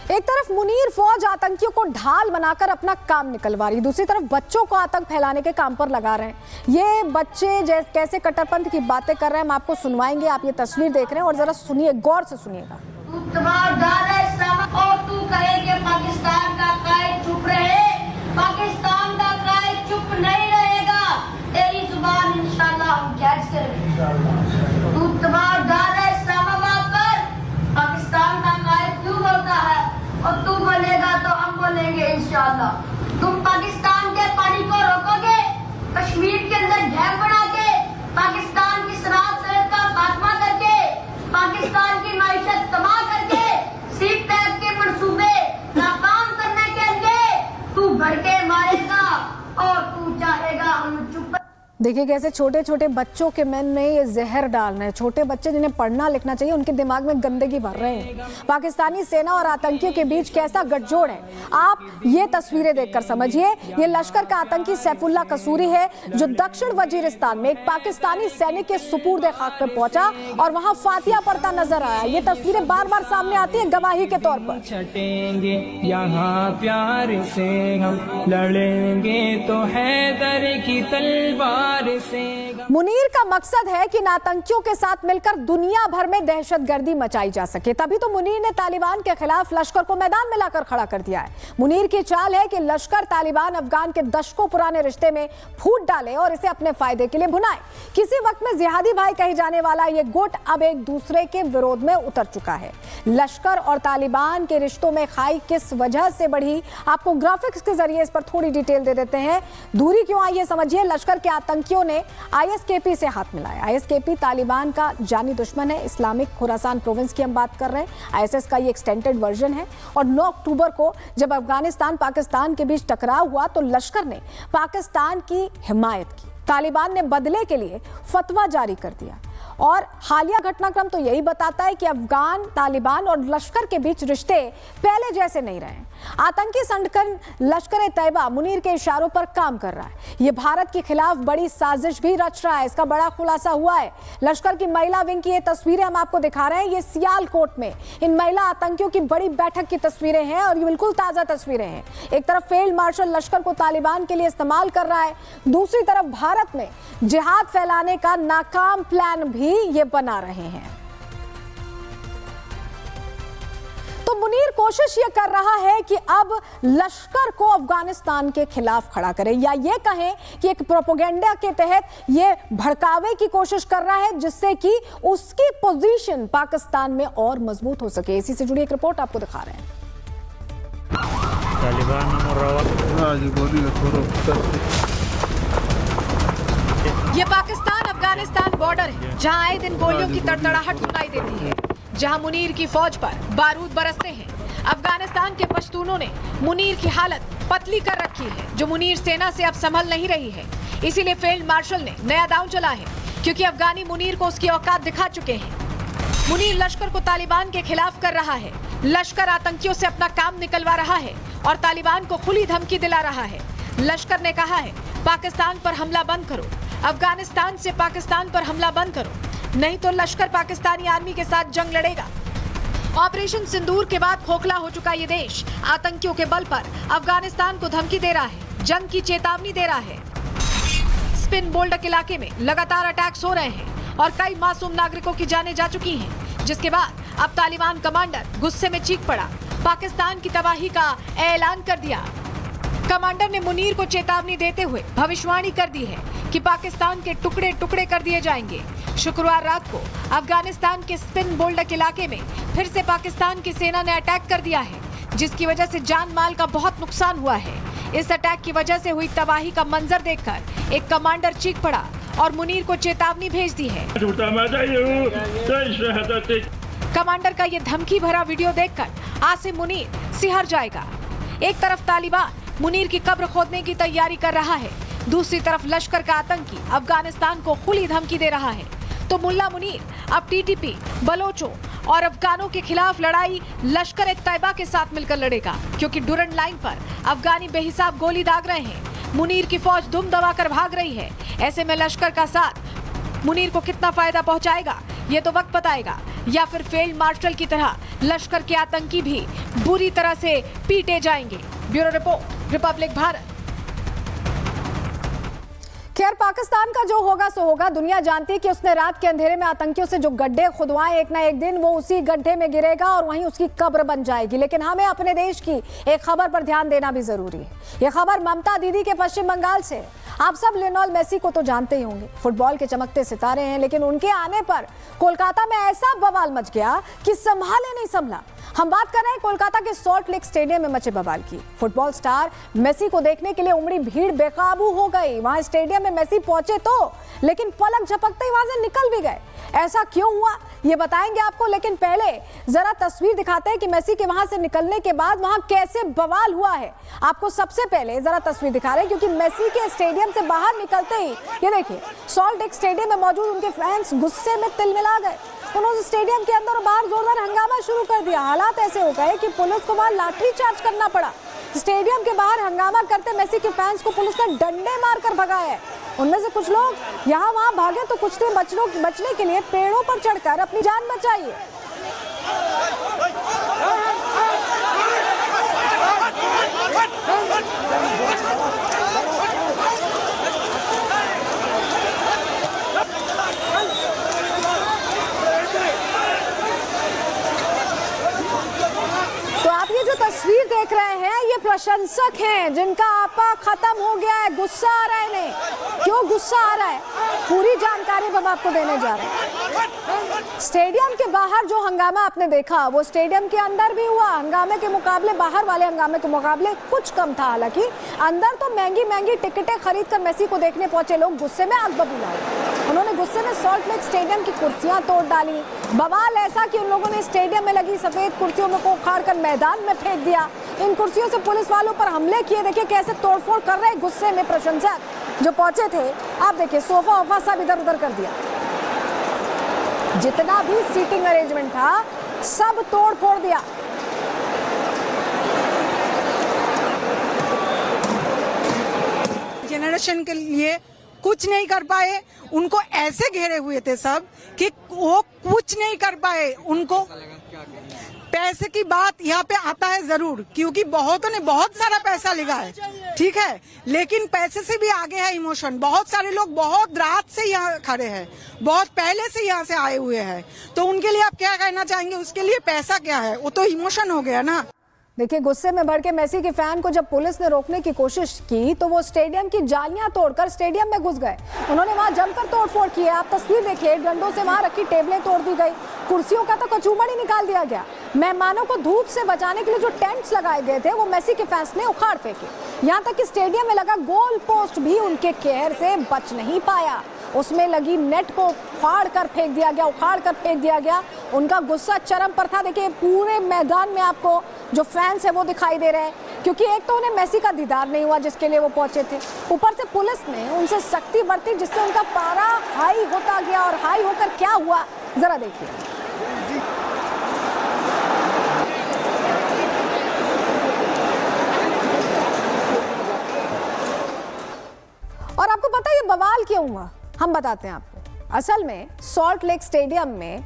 एक तरफ मुनीर फौज आतंकियों को ढाल बनाकर अपना काम निकलवा रही, दूसरी तरफ बच्चों को आतंक फैलाने के काम पर लगा रहे हैं। ये बच्चे कैसे कट्टरपंथ की बातें कर रहे हैं हम आपको सुनवाएंगे। आप ये तस्वीर देख रहे हैं और जरा सुनिए, गौर से सुनिएगा। और तू कहे कि पाकिस्तान का कायद चुप रहे, पाकिस्तान का कायद चुप नहीं रहेगा। तेरी जुबान इंशाल्लाह हम कैच करेंगे। तू तबाहदार है इस्लामाबाद पर, पाकिस्तान का कायद क्यों बोलता है और तू बोलेगा तो हम बोलेंगे इंशाल्लाह। तुम पाकिस्तान के पानी को रोकोगे, कश्मीर के अंदर डैम बना के, पाकिस्तान की शराब सनत का खात्मा करके, पाकिस्तान की माइशत तबाह करके, सीट पैक के मंसूबे नाकाम करने के लिए तू भड़के मारेगा और तू चाहेगा हम चुप। देखिए कैसे छोटे छोटे बच्चों के मन में ये जहर डाल रहे हैं। छोटे बच्चे जिन्हें पढ़ना लिखना चाहिए उनके दिमाग में गंदगी भर रहे हैं। पाकिस्तानी सेना और आतंकियों के बीच कैसा गठजोड़ है, आप ये तस्वीरें देखकर समझिए। ये लश्कर का आतंकी सैफुल्लाह कसूरी है जो दक्षिण वजीरिस्तान में एक पाकिस्तानी सैनिक के सुपुर्द खाक पे पहुंचा और वहां फातिया पढ़ता नजर आया। ये तस्वीरें बार बार सामने आती है गवाही के तौर पर। छटेंगे यहाँ प्यार से हम लड़ेंगे तो हैदर की तलवार। मुनीर का मकसद है कि आतंकियों के साथ मिलकर दुनिया भर में दहशतगर्दी मचाई जा सके, तभी तो मुनीर ने तालिबान के खिलाफ लश्कर को मैदान में लाकर खड़ा कर दिया है। मुनीर की चाल है कि लश्कर तालिबान अफगान के दशकों पुराने रिश्ते में फूट डाले और इसे अपने फायदे के लिए भुनाए। किसी वक्त में जिहादी भाई कहे जाने वाला ये गुट अब एक दूसरे के विरोध में उतर चुका है। लश्कर और तालिबान के रिश्तों में खाई किस वजह से बढ़ी, आपको ग्राफिक्स के जरिए इस पर थोड़ी डिटेल दे देते हैं। दूरी क्यों आई ये समझिए। लश्कर के आतंक आतंकियों ने आईएसकेपी से हाथ मिलाया। आईएसकेपी तालिबान का जानी दुश्मन है। इस्लामिक खुरासान प्रोविंस की हम बात कर रहे हैं। आईएसएस का ये एक्सटेंडेड वर्जन है। और 9 अक्टूबर को जब अफगानिस्तान पाकिस्तान के बीच टकराव हुआ तो लश्कर ने पाकिस्तान की हिमायत की। तालिबान ने बदले के लिए फतवा जारी कर दिया और हालिया घटनाक्रम तो यही बताता है कि अफगान तालिबान और लश्कर के बीच रिश्ते पहले जैसे नहीं रहे। आतंकी संगठन लश्कर तैयबा मुनीर के इशारों पर काम कर रहा है। ये भारत के खिलाफ बड़ी साजिश भी रच रहा है। इसका बड़ा खुलासा हुआ है। लश्कर की महिला विंग की ये तस्वीरें हम आपको दिखा रहे हैं। ये सियालकोट में इन महिला आतंकियों की बड़ी बैठक की तस्वीरें हैं और ये बिल्कुल ताजा तस्वीरें हैं। एक तरफ फील्ड मार्शल लश्कर को तालिबान के लिए इस्तेमाल कर रहा है, दूसरी तरफ भारत में जिहाद फैलाने का नाकाम प्लान भी ये बना रहे हैं। तो मुनीर कोशिश ये कर रहा है कि अब लश्कर को अफगानिस्तान के खिलाफ खड़ा करे, या ये कहें कि एक प्रोपेगेंडा के तहत ये भड़कावे की कोशिश कर रहा है जिससे कि उसकी पोजीशन पाकिस्तान में और मजबूत हो सके। इसी से जुड़ी एक रिपोर्ट आपको दिखा रहे हैं। ये पाकिस्तान अफगानिस्तान बॉर्डर है जहां आए दिन गोलियों की तड़तड़ाहट सुनाई देती है, जहां मुनीर की फौज पर बारूद बरसते हैं। अफगानिस्तान के पश्तूनों ने मुनीर की हालत पतली कर रखी है, जो मुनीर सेना से अब संभल नहीं रही है। इसीलिए फील्ड मार्शल ने नया दांव चला है, क्योंकि अफगानी मुनीर को उसकी औकात दिखा चुके हैं। मुनीर लश्कर को तालिबान के खिलाफ कर रहा है। लश्कर आतंकियों से अपना काम निकलवा रहा है और तालिबान को खुली धमकी दिला रहा है। लश्कर ने कहा है, पाकिस्तान पर हमला बंद करो, अफगानिस्तान से पाकिस्तान पर हमला बंद करो, नहीं तो लश्कर पाकिस्तानी आर्मी के साथ जंग लड़ेगा। ऑपरेशन सिंदूर के बाद खोखला हो चुका ये देश आतंकियों के बल पर अफगानिस्तान को धमकी दे रहा है, जंग की चेतावनी दे रहा है। स्पिन बोल्डक इलाके में लगातार अटैक्स हो रहे हैं और कई मासूम नागरिकों की जानें जा चुकी हैं, जिसके बाद अब तालिबान कमांडर गुस्से में चीख पड़ा, पाकिस्तान की तबाही का ऐलान कर दिया। कमांडर ने मुनीर को चेतावनी देते हुए भविष्यवाणी कर दी है कि पाकिस्तान के टुकड़े टुकड़े कर दिए जाएंगे। शुक्रवार रात को अफगानिस्तान के स्पिन बोल्डक इलाके में फिर से पाकिस्तान की सेना ने अटैक कर दिया है, जिसकी वजह से जान माल का बहुत नुकसान हुआ है। इस अटैक की वजह से हुई तबाही का मंजर देखकर एक कमांडर चीख पड़ा और मुनीर को चेतावनी भेज दी है। कमांडर का ये धमकी भरा वीडियो देखकर आसिम मुनीर सिहर जाएगा। एक तरफ तालिबान मुनीर की कब्र खोदने की तैयारी कर रहा है, दूसरी तरफ लश्कर का आतंकी अफगानिस्तान को खुली धमकी दे रहा है। तो मुल्ला मुनीर अब टीटीपी, बलोचों और अफगानों के खिलाफ लड़ाई लश्कर तैयबा के साथ मिलकर लड़ेगा, क्योंकि डुरंड लाइन पर अफगानी बेहिसाब गोली दाग रहे हैं। मुनीर की फौज दुम दबाकर भाग रही है। ऐसे में लश्कर का साथ मुनीर को कितना फायदा पहुंचाएगा ये तो वक्त बताएगा, या फिर फील्ड मार्शल की तरह लश्कर के आतंकी भी बुरी तरह से पीटे जाएंगे। Bureau report, Republic Bharat. खैर, पाकिस्तान का जो होगा सो होगा। दुनिया जानती है कि उसने रात के अंधेरे में आतंकियों से जो गड्ढे खुदवाए, एक ना एक दिन वो उसी गड्ढे में गिरेगा और वहीं उसकी कब्र बन जाएगी। लेकिन हमें अपने देश की एक खबर पर ध्यान देना भी जरूरी है। यह खबर ममता दीदी के पश्चिम बंगाल से। आप सब लियोनेल मेसी को तो जानते ही होंगे, फुटबॉल के चमकते सितारे हैं, लेकिन उनके आने पर कोलकाता में ऐसा बवाल मच गया कि संभाले नहीं संभला। हम बात कर रहे हैं कोलकाता के सॉल्ट लेक स्टेडियम में मचे बवाल की। फुटबॉल स्टार मेसी को देखने के लिए उमड़ी भीड़ बेकाबू हो गई। वहां स्टेडियम में मेसी पहुंचे तो, लेकिन पलक झपकते ही वहां से निकल भी गए। ऐसा क्यों हुआ ये बताएंगे आपको, लेकिन पहले जरा तस्वीर दिखाते हैं कि मेसी के वहां से निकलने के बाद वहां कैसे बवाल हुआ है। आपको सबसे पहले जरा तस्वीर दिखा रहे हैं, क्योंकि मेसी के स्टेडियम से बाहर निकलते ही ये देखिए, सॉल्ट लेक स्टेडियम में मौजूद उनके फैंस गुस्से में तिलमिला गए। उन्होंने स्टेडियम के अंदर और बाहर जोरदार हंगामा शुरू कर दिया। हालात ऐसे हो गए कि पुलिस को वहां लाठी चार्ज करना पड़ा। स्टेडियम के बाहर हंगामा करते मेसी के फैंस को पुलिस ने डंडे मारकर भगाया है। उनमें से कुछ लोग यहाँ वहाँ भागे तो कुछ ने बचने के लिए पेड़ों पर चढ़कर अपनी जान बचाई है। तस्वीर देख रहे हैं, ये प्रशंसक हैं जिनका आपा खत्म हो गया है। गुस्सा आ रहा है इन्हें। क्यों गुस्सा आ रहा है, पूरी जानकारी हम आपको देने जा रहे हैं। स्टेडियम के बाहर जो हंगामा आपने देखा वो स्टेडियम के अंदर भी हुआ। हंगामे के मुकाबले, बाहर वाले हंगामे के मुकाबले कुछ कम था। हालांकि अंदर तो महंगी महंगी टिकटें खरीद कर मेसी को देखने पहुंचे लोग गुस्से में आग बबूला हो। उन्होंने गुस्से में सॉल्ट लेक स्टेडियम की कुर्सियां तोड़ डाली। बवाल ऐसा कि उन लोगों ने स्टेडियम में लगी सफेद कुर्सियों को उखाड़ कर मैदान में फेंक दिया। इन कुर्सियों से पुलिस वालों पर हमले किए। देखिए कैसे तोड़फोड़ कर रहे गुस्से में प्रशंसक जो पहुंचे थे। आप देखिए सोफा वोफा सब इधर उधर कर दिया। जितना भी सीटिंग अरेंजमेंट था सब तोड़ फोड़ दिया। जनरेशन के लिए कुछ नहीं कर पाए। उनको ऐसे घेरे हुए थे सब कि वो कुछ नहीं कर पाए। उनको पैसे की बात यहाँ पे आता है जरूर, क्योंकि बहुतों ने बहुत सारा पैसा लिया है, ठीक है, लेकिन पैसे से भी आगे है इमोशन। बहुत सारे लोग बहुत रात से यहाँ खड़े हैं, बहुत पहले से यहाँ से आए हुए हैं, तो उनके लिए आप क्या कहना चाहेंगे? उसके लिए पैसा क्या है? वो तो इमोशन हो गया ना। देखिए गुस्से में भड़के मेसी के फैन को जब पुलिस ने रोकने की कोशिश की तो वो स्टेडियम की जालियां तोड़कर स्टेडियम में घुस गए। उन्होंने वहां जमकर तोड़फोड़ की है। आप तस्वीर देखिए, डंडों से वहां रखी टेबलें तोड़ दी गई, कुर्सियों का तो कचूमड़ ही निकाल दिया गया। मेहमानों को धूप से बचाने के लिए जो टेंट्स लगाए गए थे वो मेसी के फैंस ने उखाड़ फेंके। यहाँ तक कि स्टेडियम में लगा गोल पोस्ट भी उनके कहर से बच नहीं पाया। उसमें लगी नेट को फाड़ कर फेंक दिया गया, उखाड़ कर फेंक दिया गया। उनका गुस्सा चरम पर था। देखिए पूरे मैदान में आपको जो फैंस है वो दिखाई दे रहे हैं, क्योंकि एक तो उन्हें मेसी का दीदार नहीं हुआ जिसके लिए वो पहुंचे थे, ऊपर से पुलिस ने उनसे सख्ती बरती जिससे उनका पारा हाई होता गया। और हाई होकर क्या हुआ जरा देखिए। और आपको पता है ये बवाल क्यों हुआ? हम बताते हैं आपको। असल में सॉल्ट लेक स्टेडियम में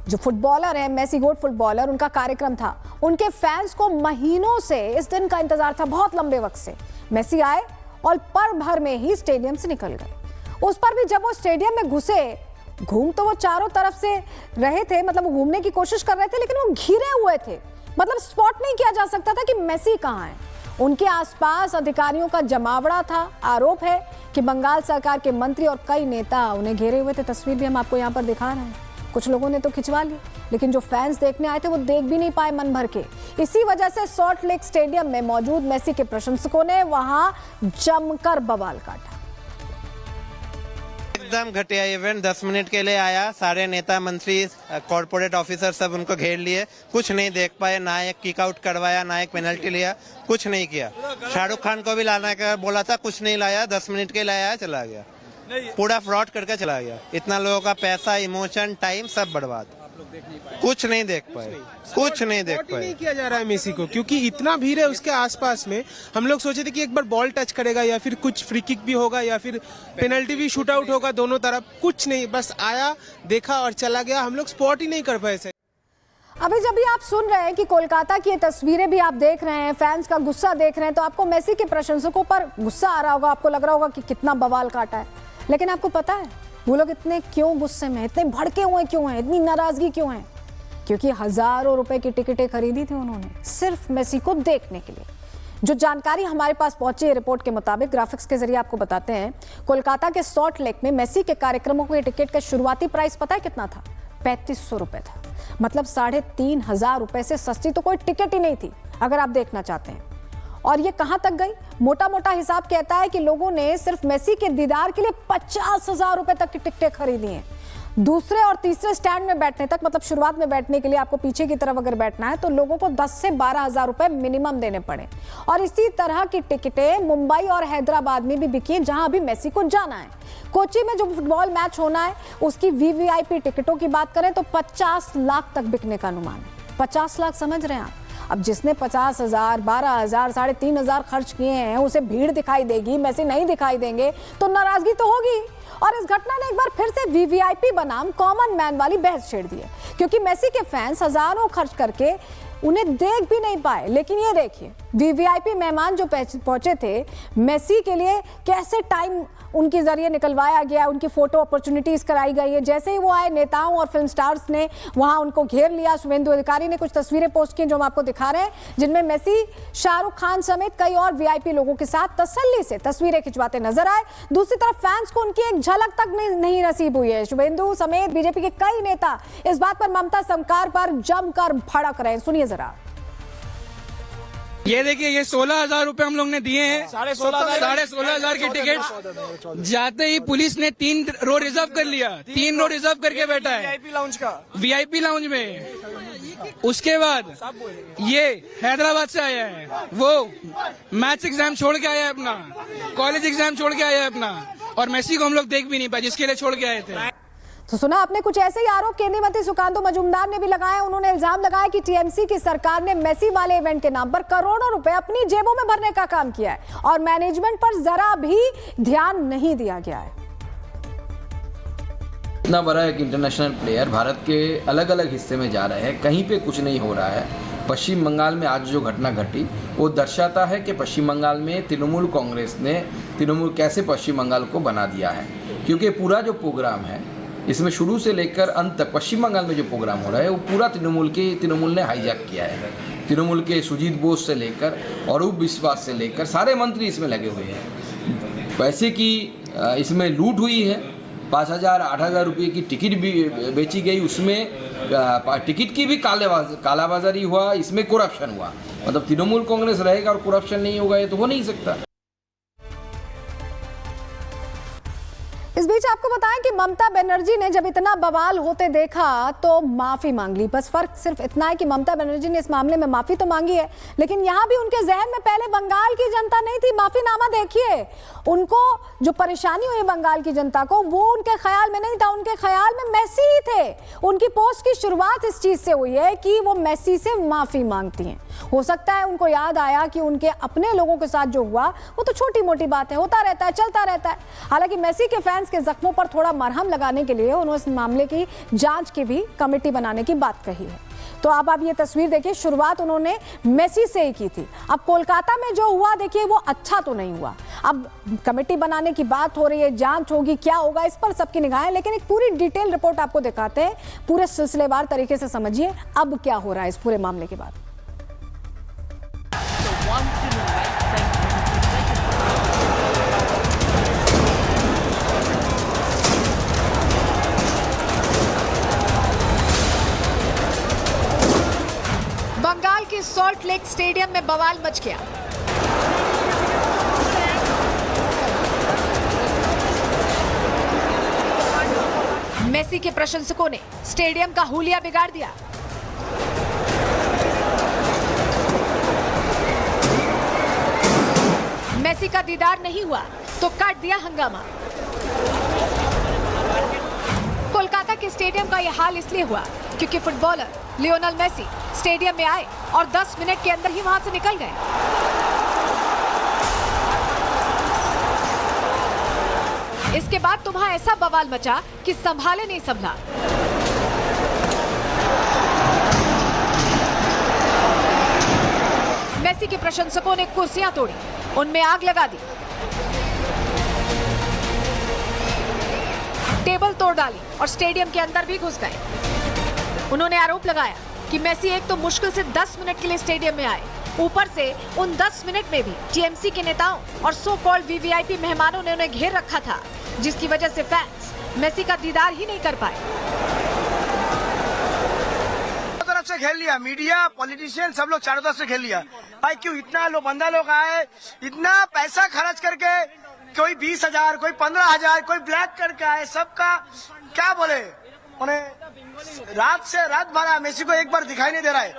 जो फुटबॉलर है, मेसी गोट फुटबॉलर, उनका कार्यक्रम था। उनके फैंस को महीनों से इस दिन का इंतजार था, बहुत लंबे वक्त से। मेसी आए और पल भर में ही स्टेडियम से निकल गए। उस पर भी जब वो स्टेडियम में घुसे, घूम तो वो चारों तरफ से रहे थे, मतलब वो घूमने की कोशिश कर रहे थे, लेकिन वो घिरे हुए थे। मतलब स्पॉट नहीं किया जा सकता था कि मेसी कहाँ है। उनके आसपास अधिकारियों का जमावड़ा था। आरोप है कि बंगाल सरकार के मंत्री और कई नेता उन्हें घेरे हुए थे। तस्वीर भी हम आपको यहाँ पर दिखा रहे हैं। कुछ लोगों ने तो खिंचवा ली, लेकिन जो फैंस देखने आए थे वो देख भी नहीं पाए मन भर के। इसी वजह से सॉल्ट लेक स्टेडियम में मौजूद मेसी के प्रशंसकों ने वहां जमकर बवाल काटा। एकदम घटिया इवेंट, 10 मिनट के लिए आया, सारे नेता मंत्री कॉर्पोरेट ऑफिसर सब उनको घेर लिए, कुछ नहीं देख पाए, ना एक किक आउट करवाया, ना एक पेनल्टी लिया, कुछ नहीं किया। शाहरुख खान को भी लाना का बोला था, कुछ नहीं लाया, 10 मिनट के लिए आया, चला गया, पूरा फ्रॉड करके चला गया। इतना लोगों का पैसा, इमोशन, टाइम सब बर्बाद, कुछ नहीं देख पाए, कुछ नहीं देख पाए। नहीं किया जा रहा है मेसी को, क्योंकि इतना भीड़ है उसके आसपास में। हम लोग सोचे थे कि एक बार बॉल टच करेगा या फिर कुछ फ्री किक भी होगा या फिर पेनल्टी भी शूट आउट होगा दोनों तरफ, कुछ नहीं, बस आया, देखा और चला गया। हम लोग स्पॉट ही नहीं कर पाए। अभी जब भी आप सुन रहे हैं कि कोलकाता की ये तस्वीरें भी आप देख रहे हैं, फैंस का गुस्सा देख रहे हैं, तो आपको मेसी के प्रशंसकों पर गुस्सा आ रहा होगा, आपको लग रहा होगा कि कितना बवाल काटा है। लेकिन आपको पता है वो लोग इतने क्यों गुस्से में, इतने भड़के हुए क्यों हैं, इतनी नाराजगी क्यों है? क्योंकि हजारों रुपए की टिकटें खरीदी थी उन्होंने सिर्फ मेसी को देखने के लिए। जो जानकारी हमारे पास पहुंची है रिपोर्ट के मुताबिक, ग्राफिक्स के जरिए आपको बताते हैं। कोलकाता के सॉल्ट लेक में मेसी के कार्यक्रमों के टिकट का शुरुआती प्राइस पता है कितना था? 3500 रुपए था। मतलब 3500 रुपए से सस्ती तो कोई टिकट ही नहीं थी अगर आप देखना चाहते हैं। और ये कहां तक गई? मोटा मोटा हिसाब कहता है कि लोगों ने सिर्फ मेसी के दीदार के लिए 50,000 रुपए तक की टिकटें खरीदी हैं। दूसरे और तीसरे स्टैंड में बैठने तक, मतलब शुरुआत में बैठने के लिए आपको पीछे की तरफ अगर बैठना है तो लोगों को 10 से 12,000 रुपए मिनिमम देने पड़े। और इसी तरह की टिकटें मुंबई और हैदराबाद में भी बिकी हैं, जहां अभी मेसी को जाना है। कोची में जो फुटबॉल मैच होना है उसकी वीवीआईपी टिकटों की बात करें तो 50 लाख तक बिकने का अनुमान है। 50 लाख समझ रहे हैं आप? अब जिसने 50,000, 12,000, 3,500 खर्च किए हैं उसे भीड़ दिखाई देगी, मेसी नहीं दिखाई देंगे तो नाराजगी तो होगी। और इस घटना ने एक बार फिर से वीवीआईपी बनाम कॉमन मैन वाली बहस छेड़ दी है, क्योंकि मेसी के फैंस हजारों खर्च करके उन्हें देख भी नहीं पाए। लेकिन ये देखिए, वीवीआईपी मेहमान जो पहुंचे थे, मेसी के लिए कैसे टाइम उनके जरिए निकलवाया गया, उनकी फोटो अपॉर्चुनिटीज कराई गई है। जैसे ही वो आए, नेताओं और फिल्म स्टार्स ने वहां उनको घेर लिया। शुभेंदु अधिकारी ने कुछ तस्वीरें पोस्ट की जो हम आपको दिखा रहे हैं, जिनमें मेसी शाहरुख खान समेत कई और वीआईपी लोगों के साथ तसल्ली से तस्वीरें खिंचवाते नजर आए। दूसरी तरफ फैंस को उनकी एक झलक तक नहीं नसीब हुई है। शुभेंदु समेत बीजेपी के कई नेता इस बात पर ममता सरकार पर जमकर भड़क रहे हैं। सुनिए जरा। ये देखिए, ये 16,000 रुपए हम लोग ने दिए हैं, 16,500 की टिकट। जाते ही पुलिस ने 3 रो रिजर्व कर लिया, 3 रो रिजर्व करके बैठा है वीआईपी लाउंज में। उसके बाद ये हैदराबाद से आया है, वो मैथ्स एग्जाम छोड़ के आया है अपना, कॉलेज एग्जाम छोड़ के आया है अपना, और मेसी को हम लोग देख भी नहीं पाए जिसके लिए छोड़ के आए थे। तो सुना आपने, कुछ ऐसे ही आरोप केंद्रीय मंत्री सुकांतु मजूमदार ने भी लगाए। उन्होंने इल्जाम लगाया कि टीएमसी की सरकार ने मेसी वाले इवेंट के नाम पर करोड़ों रुपए अपनी जेबों में भरने का काम किया है और मैनेजमेंट पर जरा भी ध्यान नहीं दिया गया है। इतना बड़ा एक इंटरनेशनल प्लेयर भारत के अलग अलग हिस्से में जा रहे हैं, कहीं पे कुछ नहीं हो रहा है। पश्चिम बंगाल में आज जो घटना घटी वो दर्शाता है कि पश्चिम बंगाल में तृणमूल कांग्रेस ने कैसे पश्चिम बंगाल को बना दिया है। क्योंकि पूरा जो प्रोग्राम है, इसमें शुरू से लेकर अंत तक पश्चिम बंगाल में जो प्रोग्राम हो रहा है वो पूरा तृणमूल ने हाईजैक किया है। तृणमूल के सुजीत बोस से लेकर अरूप विश्वास से लेकर सारे मंत्री इसमें लगे हुए हैं। पैसे की इसमें लूट हुई है। 5,000 8,000 रुपये की टिकट भी बेची गई, उसमें टिकट की भी कालाबाजारी हुआ, इसमें करप्शन हुआ। मतलब तृणमूल कांग्रेस रहेगा और करप्शन नहीं होगा, ये तो हो नहीं सकता। इस बीच आपको बताएं कि ममता बनर्जी ने जब इतना बवाल होते देखा तो माफी मांग ली। बस फर्क सिर्फ इतना है कि ममता बनर्जी ने इस मामले में माफी तो मांगी है, लेकिन यहां भी उनके जहन में पहले बंगाल की जनता नहीं थी। माफीनामा देखिए, उनको जो परेशानी हुई बंगाल की जनता को, वो उनके ख्याल में नहीं था। उनके ख्याल में मेसी ही थे। उनकी पोस्ट की शुरुआत इस चीज से हुई है कि वो मेसी से माफी मांगती हैं। हो सकता है उनको याद आया कि उनके अपने लोगों के साथ जो हुआ वो तो छोटी मोटी बात है, होता रहता है, चलता रहता है। हालांकि मेसी के फैंस के जख्मों पर थोड़ा मरहम लगाने के लिए उन्होंने इस मामले की जांच की भी कमेटी बनाने की बात कही है। तो अब आप ये तस्वीर देखिए, शुरुआत उन्होंने मेसी से ही की थी। अब कोलकाता में जो हुआ देखिए, वो अच्छा तो नहीं हुआ। अब कमेटी बनाने की बात हो रही है, जांच होगी, क्या होगा इस पर सबकी निगाहें। लेकिन एक पूरी डिटेल रिपोर्ट आपको दिखाते हैं, पूरे सिलसिलेवार तरीके से समझिए अब क्या हो रहा है इस पूरे मामले के बाद। बंगाल के सॉल्ट लेक स्टेडियम में बवाल मच गया। मेसी के प्रशंसकों ने स्टेडियम का हुलिया बिगाड़ दिया। मेसी का दीदार नहीं हुआ तो काट दिया हंगामा। कोलकाता के स्टेडियम का यह हाल इसलिए हुआ क्योंकि फुटबॉलर लियोनेल मेसी स्टेडियम में आए और 10 मिनट के अंदर ही वहां से निकल गए। इसके बाद तो वहां ऐसा बवाल मचा कि संभाले नहीं संभला। मेसी के प्रशंसकों ने कुर्सियां तोड़ी, उनमें आग लगा दी, टेबल तोड़ डाली और स्टेडियम के अंदर भी घुस गए। उन्होंने आरोप लगाया कि मेसी एक तो मुश्किल से 10 मिनट के लिए स्टेडियम में आए, ऊपर से उन 10 मिनट में भी टीएमसी के नेताओं और सो कॉल्ड वीवीआईपी मेहमानों ने उन्हें घेर रखा था, जिसकी वजह से फैंस मेसी का दीदार ही नहीं कर पाए। तरफ से खेल लिया, मीडिया, पॉलिटिशियन सब लोग चारों तरफ से खेल लिया। भाई क्यों इतना बंदा लोग आए, इतना पैसा खर्च करके, कोई 20,000, कोई 15,000, कोई ब्लैक करके आए, सबका क्या बोले, उन्हें रात से रात भरा, मेसी को एक बार दिखाई नहीं दे रहा है।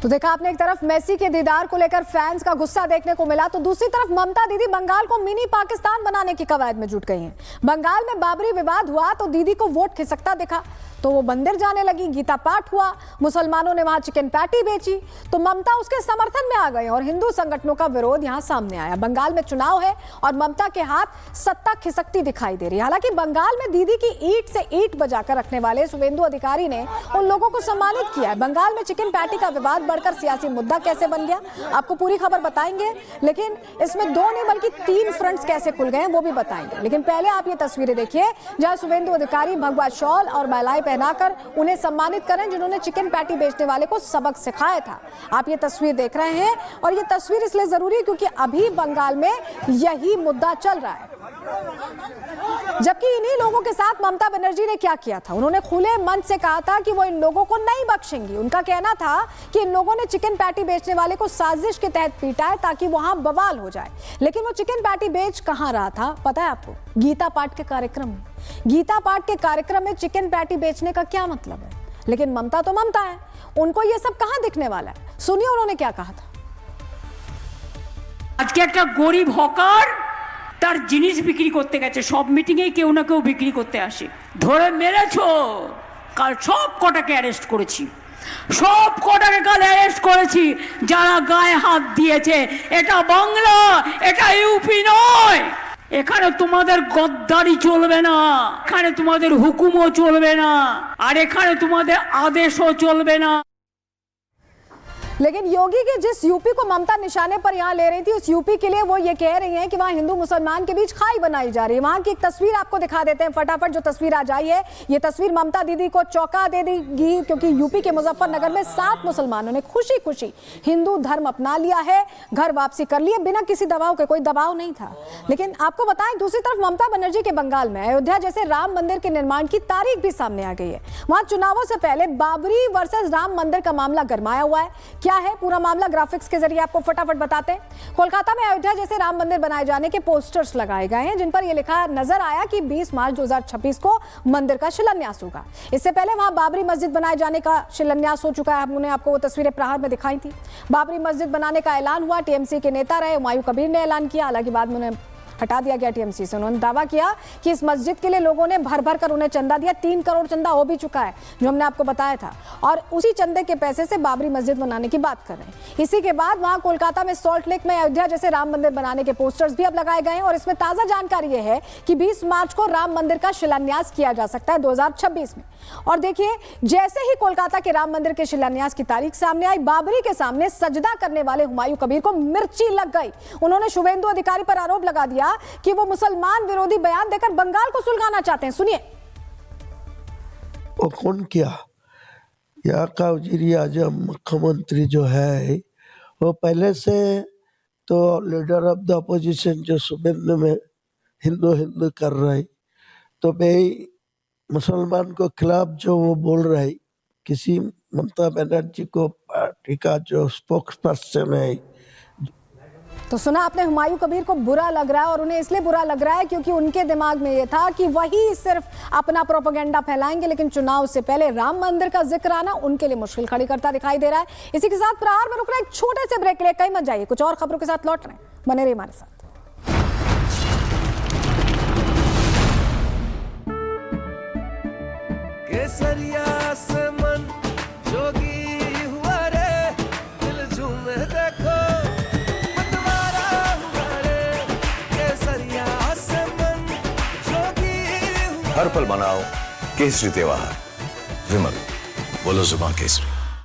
तो देखा आपने, एक तरफ मेसी के दीदार को लेकर फैंस का गुस्सा देखने को मिला, तो दूसरी तरफ ममता दीदी बंगाल को मिनी पाकिस्तान बनाने की कवायद में जुट गई हैं। बंगाल में बाबरी विवाद हुआ तो दीदी को वोट खिसकता दिखा, तो वो मंदिर जाने लगी, गीता पाठ हुआ, मुसलमानों ने वहां चिकन पैटी बेची तो ममता उसके समर्थन में आ गई और हिंदू संगठनों का विरोध यहां सामने आया। बंगाल में चुनाव है और ममता के हाथ सत्ता खिसकती दिखाई दे रही है। हालांकि बंगाल में दीदी की ईंट से ईंट बजाकर रखने वाले शुवेंदु अधिकारी ने उन लोगों को सम्मानित किया है। बंगाल में चिकन पैटी का विवाद बढ़कर सियासी मुद्दा कैसे बन गया, आपको पूरी खबर बताएंगे, लेकिन इसमें 2 नहीं बल्कि 3 फ्रंट्स कैसे खुल गए वो भी बताएंगे। लेकिन पहले आप ये तस्वीरें देखिए जहां शुवेंदु अधिकारी भगवा शॉल और महिलाएं पहनाकर उन्हें सम्मानित करें जिन्होंने चिकन पैटी बेचने वाले को सबक सिखाया था। आप ये तस्वीर देख रहे हैं और ये तस्वीर इसलिए जरूरी है क्योंकि अभी बंगाल में यही मुद्दा चल रहा है। जबकि इन्हीं लोगों के साथ ममता बनर्जी ने क्या किया था, उन्होंने खुले मन से कहा था कि वो इन लोगों को नहीं बख्शेंगी। उनका कहना था कि इन लोगों ने चिकन पैटी बेचने वाले को साजिश के तहत पीटा है ताकि वहां बवाल हो जाए। लेकिन वो चिकन पैटी बेच कहां रहा था पता है आपको? गीता पाठ के कार्यक्रम में। गीता पाठ के कार्यक्रम में चिकन पैटी बेचने का क्या मतलब है? लेकिन ममता तो ममता है, उनको ये सब कहां दिखने वाला है। सुनिए उन्होंने क्या कहा था। आज के একটা গরিব হকার তার জিনিস বিক্রি করতে গেছে, সব মিটিং এ কেউ না কেউ বিক্রি করতে আসে, ধরে মেরেছো, কাল সব কটাকে অ্যারেস্ট করেছি, সব কটাকে কাল অ্যারেস্ট করেছি যারা গায়ে হাত দিয়েছে। এটা বাংলা, এটা ইউপি নয়। এখানে তোমাদের গদ্দারি চলবে না, এখানে তোমাদের হুকুমও চলবে না, আর এখানে তোমাদের আদেশও চলবে না। लेकिन योगी के जिस यूपी को ममता निशाने पर यहां ले रही थी उस यूपी के लिए वो ये कह रही हैं कि वहां हिंदू मुसलमान के बीच खाई बनाई जा रही है। वहां की एक तस्वीर आपको दिखा देते हैं फटाफट, जो तस्वीर आ जाई है। ये तस्वीर ममता दीदी को चौंका दे देगी क्योंकि यूपी के मुजफ्फरनगर में 7 मुसलमानों ने खुशी खुशी हिंदू धर्म अपना लिया है, घर वापसी कर ली है बिना किसी दबाव के। कोई दबाव नहीं था। लेकिन आपको बताएं दूसरी तरफ ममता बनर्जी के बंगाल में अयोध्या जैसे राम मंदिर के निर्माण की तारीख भी सामने आ गई है। वहां चुनावों से पहले बाबरी वर्सेस राम मंदिर का मामला गरमाया हुआ है। क्या है पूरा मामला, ग्राफिक्स के जरिए आपको फटाफट बताते हैं। कोलकाता में अयोध्या जैसे राम मंदिर बनाए जाने के पोस्टर्स लगाए गए हैं जिन पर यह लिखा नजर आया कि 20 मार्च 2026 को मंदिर का शिलान्यास होगा। इससे पहले वहां बाबरी मस्जिद बनाए जाने का शिलान्यास हो चुका है। हमने आपको वो तस्वीरें प्रहार में दिखाई थी। बाबरी मस्जिद बनाने का ऐलान हुआ, टीएमसी के नेता रहे हुमायूं कबीर ने ऐलान किया, हालांकि बाद में उन्हें हटा दिया गया टीएमसी से। उन्होंने दावा किया कि इस मस्जिद के लिए लोगों ने भर भर कर उन्हें चंदा दिया। 3 करोड़ चंदा हो भी चुका है जो हमने आपको बताया था, और उसी चंदे के पैसे से बाबरी मस्जिद बनाने की बात कर रहे हैं। इसी के बाद वहां कोलकाता में सॉल्ट लेक में अयोध्या जैसे राम मंदिर बनाने के पोस्टर्स भी अब लगाए गए हैं और इसमें ताजा जानकारी यह है कि 20 मार्च को राम मंदिर का शिलान्यास किया जा सकता है 2026 में। और देखिए जैसे ही कोलकाता के राम मंदिर के शिलान्यास की तारीख सामने आई, बाबरी के सामने सजदा करने वाले हुमायूं कबीर को मिर्ची लग गई। उन्होंने शुवेंदु अधिकारी पर आरोप लगा दिया कि वो मुसलमान विरोधी बयान देकर बंगाल को सुलगाना चाहते हैं। सुनिए। वो कौन किया? यहाँ का वजीर आजम मुख्यमंत्री जो है वो पहले से तो लीडर ऑफ द अपोजिशन जो शुवेंदु में हिंदू हिंदू कर रहे, तो भाई मुसलमान को खिलाफ जो वो बोल रहे, किसी ममता बनर्जी को पार्टी का जो स्पोक्स पर्सन है। तो सुना आपने, हुमायूं कबीर को बुरा लग रहा है और उन्हें इसलिए बुरा लग रहा है क्योंकि उनके दिमाग में ये था कि वही सिर्फ अपना प्रोपेगेंडा फैलाएंगे, लेकिन चुनाव से पहले राम मंदिर का जिक्र आना उनके लिए मुश्किल खड़ी करता दिखाई दे रहा है। इसी के साथ प्रहार में रुक रहा है एक छोटे से ब्रेक के लिए, कहीं मत जाइए, कुछ और खबरों के साथ लौट रहे हैं, बने रहिए हमारे साथ। केसरिया से मन जोगी हुआ रे, दिल झूमे देखो मतवारा हुआ रे। केसरिया से मन जोगी हुआ। हर पल मनाओ केसरी त्योहार। विमल, बोलो जुबान केसरी।